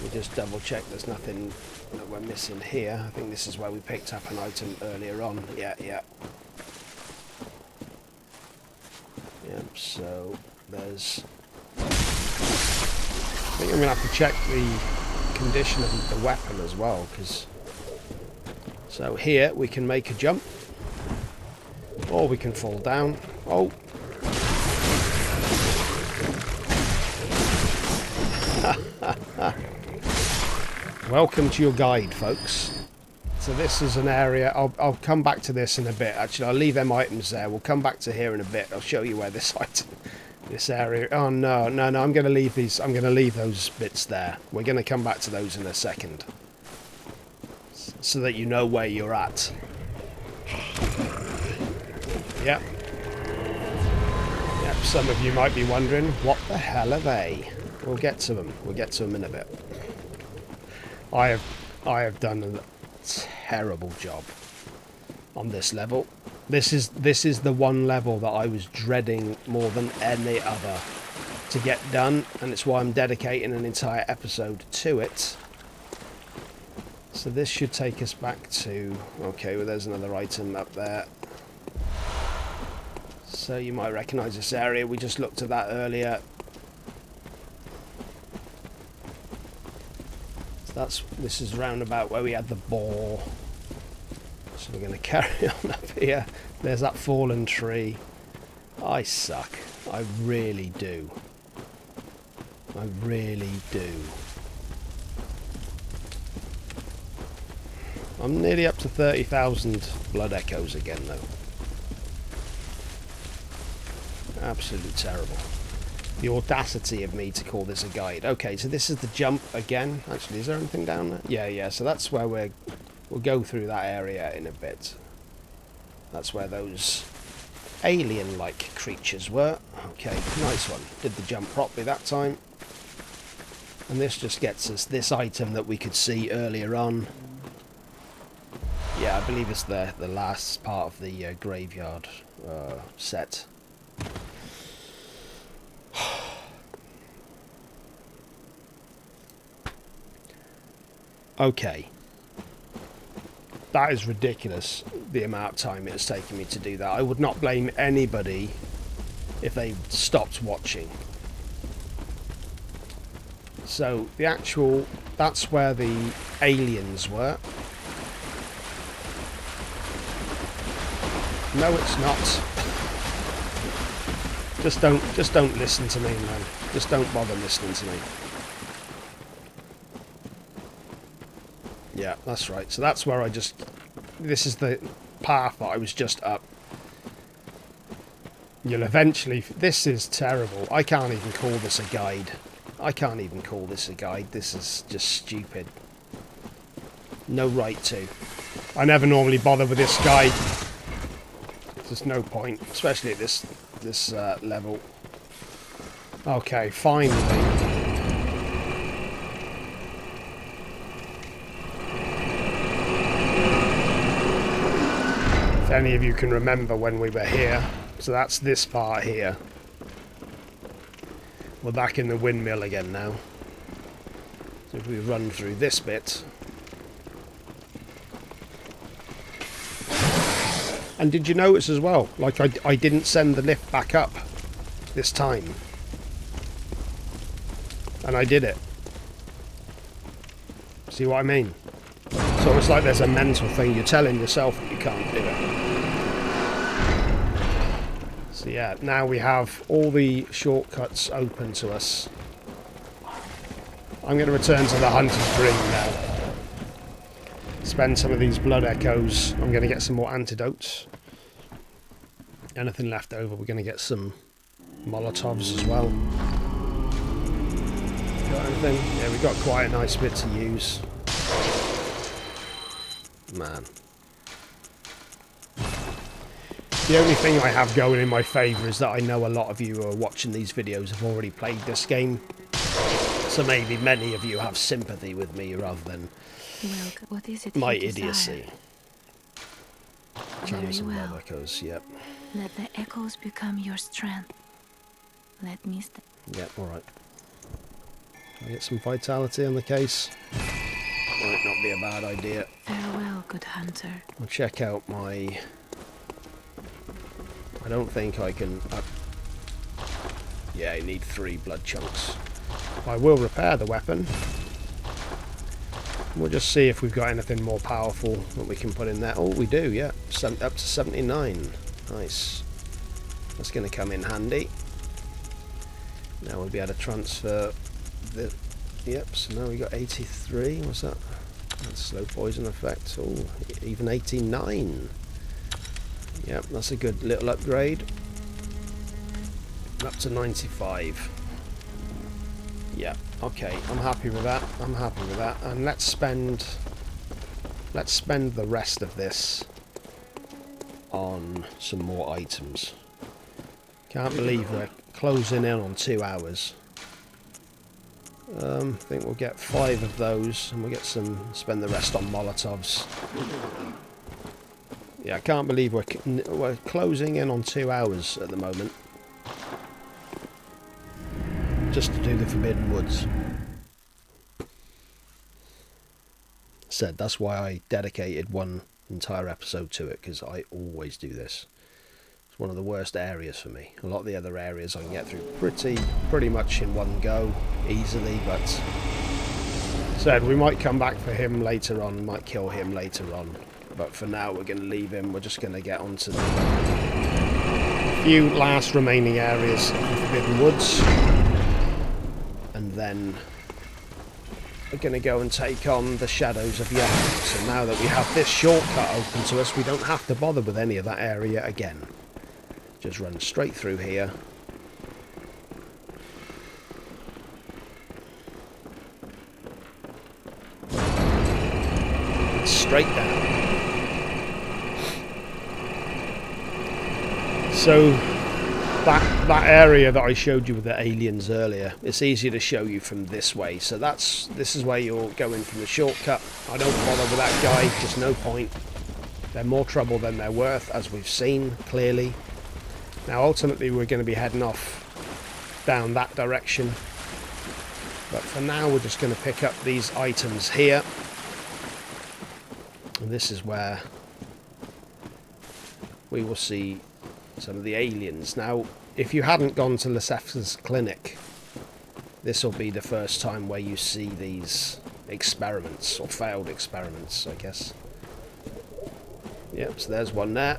We just double check there's nothing that we're missing here. I think this is where we picked up an item earlier on. Yeah. Yep, so there's... I think I'm going to have to check the condition of the weapon as well, because... So here we can make a jump. Or we can fall down. Oh! Welcome to your guide, folks. So this is an area, I'll come back to this in a bit. Actually, I'll leave them items there. We'll come back to here in a bit. I'll show you where this item, this area... Oh, no, I'm going to leave these. I'm going to leave those bits there. We're going to come back to those in a second. So that you know where you're at. Yep. Yep, some of you might be wondering, what the hell are they? We'll get to them. We'll get to them in a bit. I have done a terrible job on this level. This is the one level that I was dreading more than any other to get done, and it's why I'm dedicating an entire episode to it. So this should take us back to... Okay, well there's another item up there. So you might recognise this area. We just looked at that earlier. This is round about where we had the boar. So we're going to carry on up here. There's that fallen tree. I suck. I really do. I really do. I'm nearly up to 30,000 blood echoes again though. Absolutely terrible. The audacity of me to call this a guide. Okay, so this is the jump again. Actually, is there anything down there? Yeah, so that's where we'll go through that area in a bit. That's where those alien-like creatures were. Okay, nice one. Did the jump properly that time. And this just gets us this item that we could see earlier on. Yeah, I believe it's the last part of the graveyard set. Okay. That is ridiculous, the amount of time it has taken me to do that. I would not blame anybody if they stopped watching. So, the actual... That's where the aliens were. No, it's not. Just don't listen to me, man. Just don't bother listening to me. Yeah, that's right. So that's where this is the path that I was just up. You'll eventually... This is terrible. I can't even call this a guide. I can't even call this a guide. This is just stupid. No right to. I never normally bother with this guide. There's no point, especially at this level. Okay, finally. If any of you can remember when we were here, so that's this part here. We're back in the windmill again now. So if we run through this bit. And did you notice as well, like I didn't send the lift back up this time. And I did it. See what I mean? It's almost like there's a mental thing. You're telling yourself that you can't do it. So yeah, now we have all the shortcuts open to us. I'm going to return to the Hunter's Ring now. Spend some of these blood echoes. I'm going to get some more antidotes. Anything left over, we're going to get some Molotovs as well. Got anything? Yeah, we've got quite a nice bit to use. Man. The only thing I have going in my favour is that I know a lot of you who are watching these videos have already played this game. So maybe many of you have sympathy with me rather than Welcome. What is it my you desire? idiocy. Channels and well. echoes, yep. Let the echoes become your strength. Let me Yep, alright. Can I get some vitality on the case? Might not be a bad idea. Farewell, good hunter. I'll check out my... I don't think I can... Yeah, I need 3 blood chunks. I will repair the weapon. We'll just see if we've got anything more powerful that we can put in there. Oh, we do, yeah. Up to 79. Nice. That's going to come in handy. Now we'll be able to transfer the... Yep, so now we got 83. What's that? That's slow poison effect. Oh, even 89. Yep, that's a good little upgrade. Up to 95. Yeah, okay, I'm happy with that. I'm happy with that. And let's spend the rest of this on some more items. Can't believe we're closing in on 2 hours. I think we'll get 5 of those, and we'll get spend the rest on Molotovs. Yeah, I can't believe we're closing in on 2 hours at the moment. Just to do the Forbidden Woods. Said that's why I dedicated one entire episode to it, because I always do this. It's one of the worst areas for me. A lot of the other areas I can get through pretty much in one go, easily, but said we might come back for him later on, might kill him later on, but for now we're going to leave him. We're just going to get on to the few last remaining areas of the Forbidden Woods, and then we're going to go and take on the Shadows of Yharnam. So now that we have this shortcut open to us, we don't have to bother with any of that area again. Just run straight through here. Straight down. So that area that I showed you with the aliens earlier, it's easier to show you from this way. So this is where you're going from the shortcut. I don't bother with that guy, just no point. They're more trouble than they're worth, as we've seen clearly. Now ultimately we're going to be heading off down that direction, but for now we're just going to pick up these items here, and this is where we will see some of the aliens. Now, if you hadn't gone to Lesefka's clinic, this will be the first time where you see these experiments, or failed experiments, I guess. Yep, so there's one there.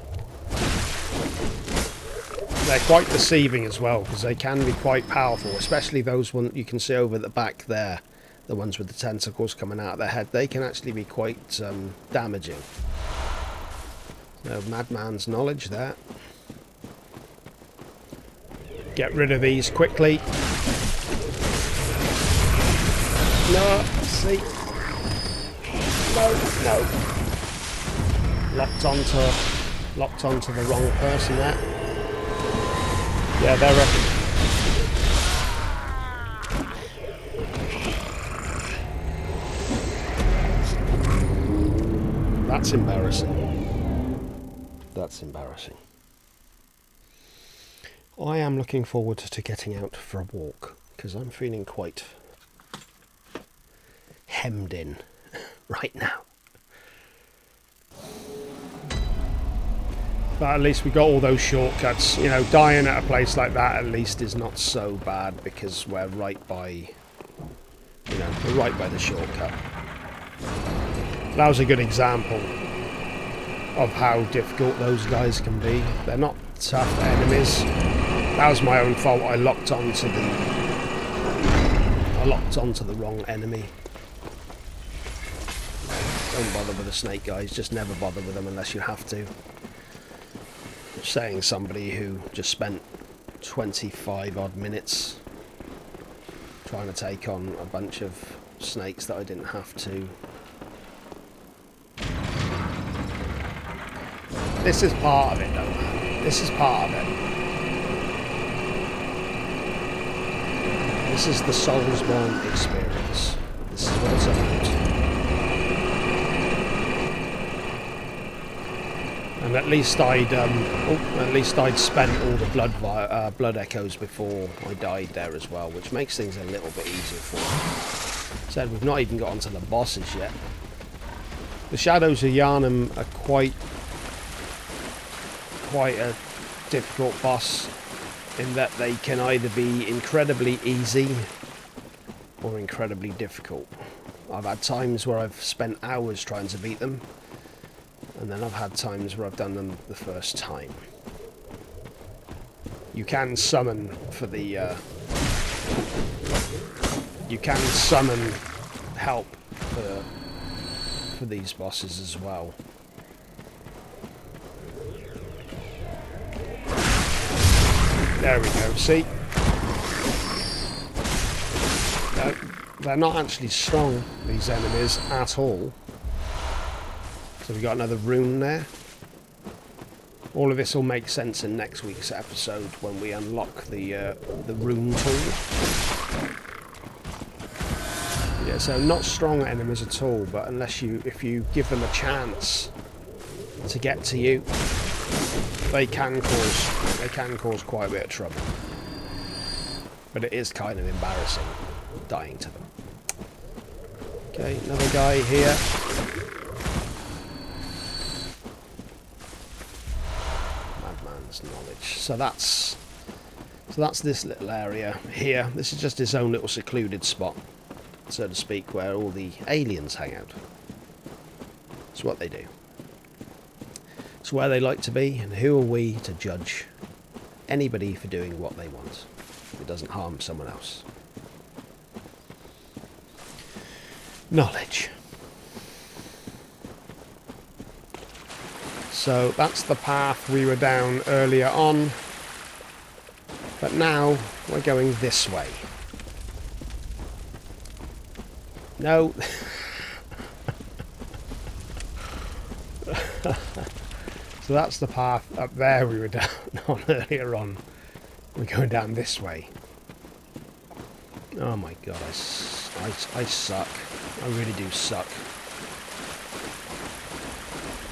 They're quite deceiving as well, because they can be quite powerful, especially those ones you can see over the back there, the ones with the tentacles coming out of their head. They can actually be quite damaging. No madman's knowledge there. Get rid of these quickly. No, see. No. Locked onto the wrong person there. Yeah, they're That's embarrassing. That's embarrassing. I am looking forward to getting out for a walk, because I'm feeling quite hemmed in right now. But at least we got all those shortcuts. You know, dying at a place like that at least is not so bad, because we're right by, you know, we're right by the shortcut. That was a good example of how difficult those guys can be. They're not tough enemies. That was my own fault. I locked onto the wrong enemy. Don't bother with the snake guys. Just never bother with them unless you have to. Saying somebody who just spent 25 odd minutes trying to take on a bunch of snakes that I didn't have to. This is part of it though. This is part of it. This is the Soulsborne experience. This is what it's about. And at least I'd spent all the blood echoes before I died there as well, which makes things a little bit easier for me. Said we've not even got onto the bosses yet. The Shadows of Yharnam are quite a difficult boss in that they can either be incredibly easy or incredibly difficult. I've had times where I've spent hours trying to beat them, and then I've had times where I've done them the first time. You can summon for the you can summon help for these bosses as well. There we go, see? They're not actually strong, these enemies, at all. So we got another rune there. All of this will make sense in next week's episode when we unlock the rune tool. Yeah, so not strong enemies at all, but if you give them a chance to get to you, they can cause quite a bit of trouble. But it is kind of embarrassing dying to them. Okay, another guy here. Madman's knowledge. So that's this little area here. This is just its own little secluded spot, so to speak, where all the aliens hang out. It's what they do. It's where they like to be, and who are we to judge anybody for doing what they want if it doesn't harm someone else? Knowledge. So that's the path we were down earlier on, but now we're going this way. No. So that's the path up there we were down on earlier on. We're going down this way. Oh my god, I suck. I really do suck.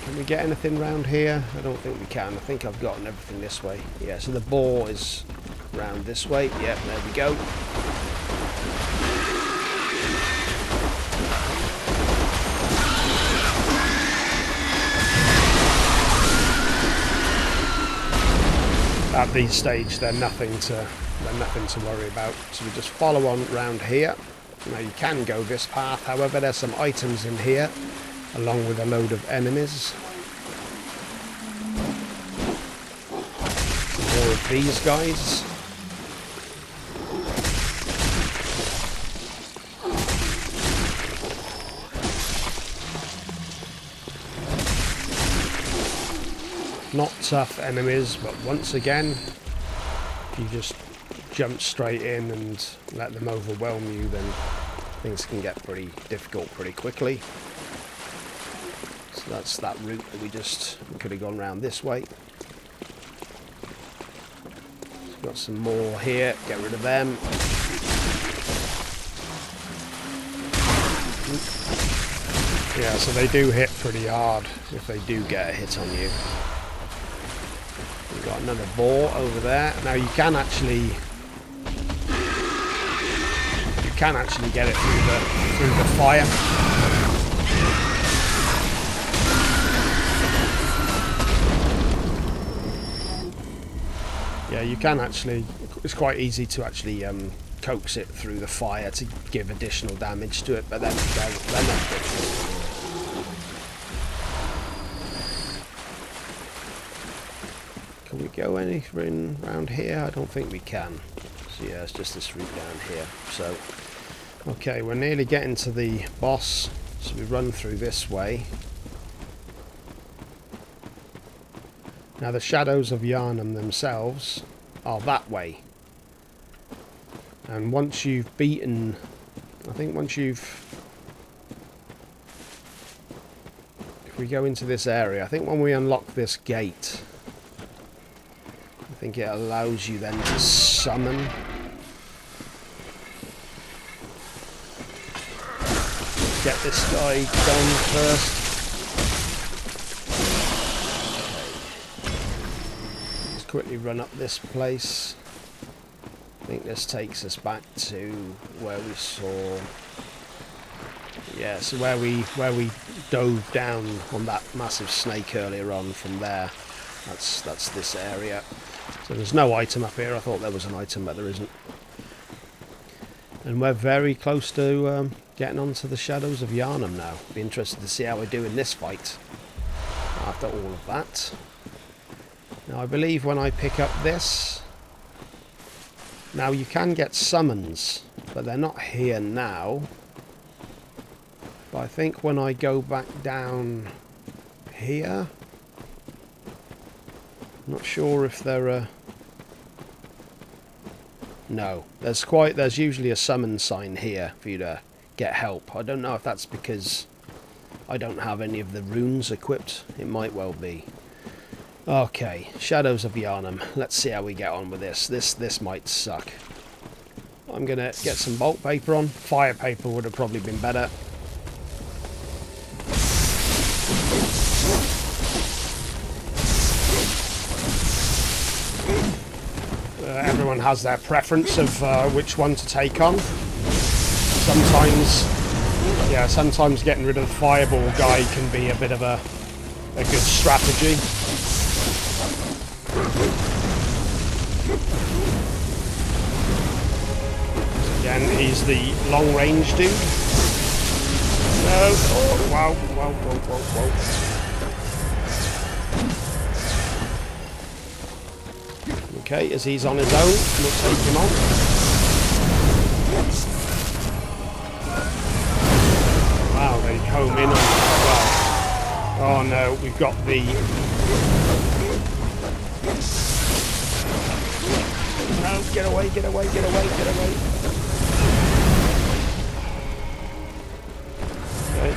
Can we get anything round here? I don't think we can. I think I've gotten everything this way. Yeah, so the boar is round this way. Yep, there we go. At this stage, they're nothing to worry about. So we just follow on round here. Now you can go this path. However, there's some items in here, along with a load of enemies. More of these guys. Not tough enemies, but once again, if you just jump straight in and let them overwhelm you, then things can get pretty difficult pretty quickly. So that's that route that we could have gone round this way. So got some more here, get rid of them. Yeah, so they do hit pretty hard if they do get a hit on you. We've got another boar over there. Now you can actually get it through the fire. Yeah, you can actually. It's quite easy to actually coax it through the fire to give additional damage to it, but then they're not good. Can we go anything around here? I don't think we can. So yeah, it's just this route down here. So, okay, we're nearly getting to the boss. So we run through this way. Now the Shadows of Yharnam themselves are that way. And once you've beaten... If we go into this area, I think when we unlock this gate... think it allows you then to summon. Get this guy done first. Let's quickly run up this place. I think this takes us back to where we saw. Yeah, so where we dove down on that massive snake earlier on. From there, that's this area. So there's no item up here. I thought there was an item, but there isn't. And we're very close to getting onto the Shadows of Yharnam now. Be interested to see how we do in this fight after all of that. Now I believe when I pick up this, now you can get summons, but they're not here now. But I think when I go back down here, I'm not sure if there are. No, there's usually a summon sign here for you to get help. I don't know if that's because I don't have any of the runes equipped. It might well be. Okay, Shadows of Yharnam. Let's see how we get on with this. This might suck. I'm gonna get some bolt paper on. Fire paper would have probably been better. Everyone has their preference of which one to take on. Sometimes getting rid of the fireball guy can be a bit of a good strategy. So again, he's the long range dude. No, oh, wow, whoa, whoa, whoa, whoa. Okay, as he's on his own, we'll take him on. Wow, they home in on well. Oh no, we've got the. No, get away, get away, get away, get away. Okay.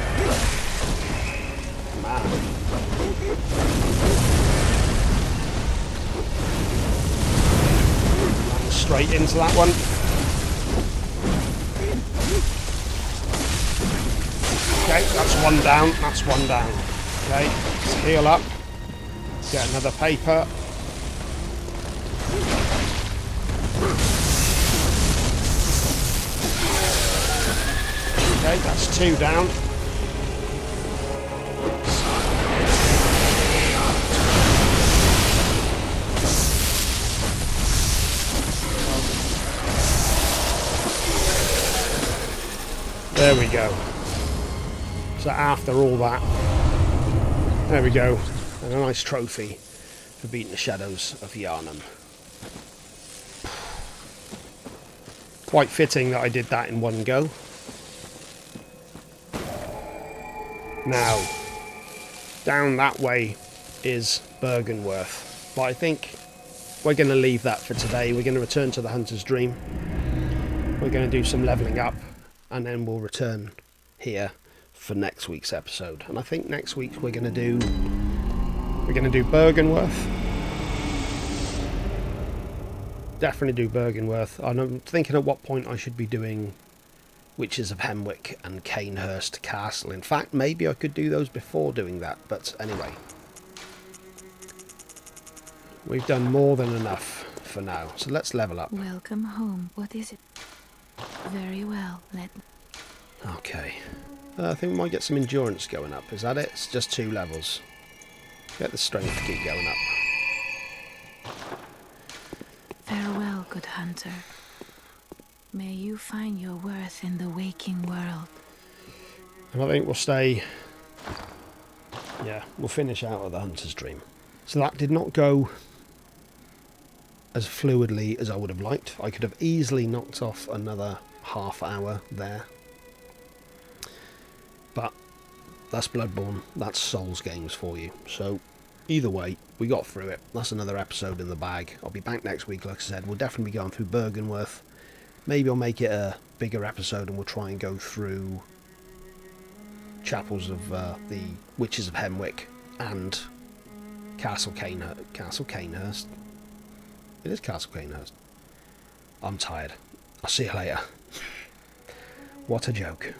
Man. Straight into that one. Okay, that's one down. That's one down. Okay, let's heal up. Get another paper. Okay, that's two down. There we go. So after all that, there we go. And a nice trophy for beating the Shadows of Yharnam. Quite fitting that I did that in one go. Now, down that way is Bergenworth. But I think we're going to leave that for today. We're going to return to the Hunter's Dream. We're going to do some levelling up. And then we'll return here for next week's episode. And I think next week we're going to do Bergenworth. Definitely do Bergenworth. And I'm thinking at what point I should be doing Witches of Hemwick and Canehurst Castle. In fact, maybe I could do those before doing that. But anyway, we've done more than enough for now. So let's level up. Welcome home. What is it? Very well. Okay. I think we might get some endurance going up. Is that it? It's just 2 levels. Get the strength to keep going up. Farewell, good hunter. May you find your worth in the waking world. And I think we'll stay. Yeah, we'll finish out of the Hunter's Dream. So that did not go as fluidly as I would have liked. I could have easily knocked off another half hour there. But that's Bloodborne. That's Souls games for you. So either way, we got through it. That's another episode in the bag. I'll be back next week, like I said. We'll definitely be going through Bergenworth. Maybe I'll make it a bigger episode and we'll try and go through Chapels of the Witches of Hemwick and Castle Canehurst. It is Castle Canehurst. I'm tired. I'll see you later. What a joke.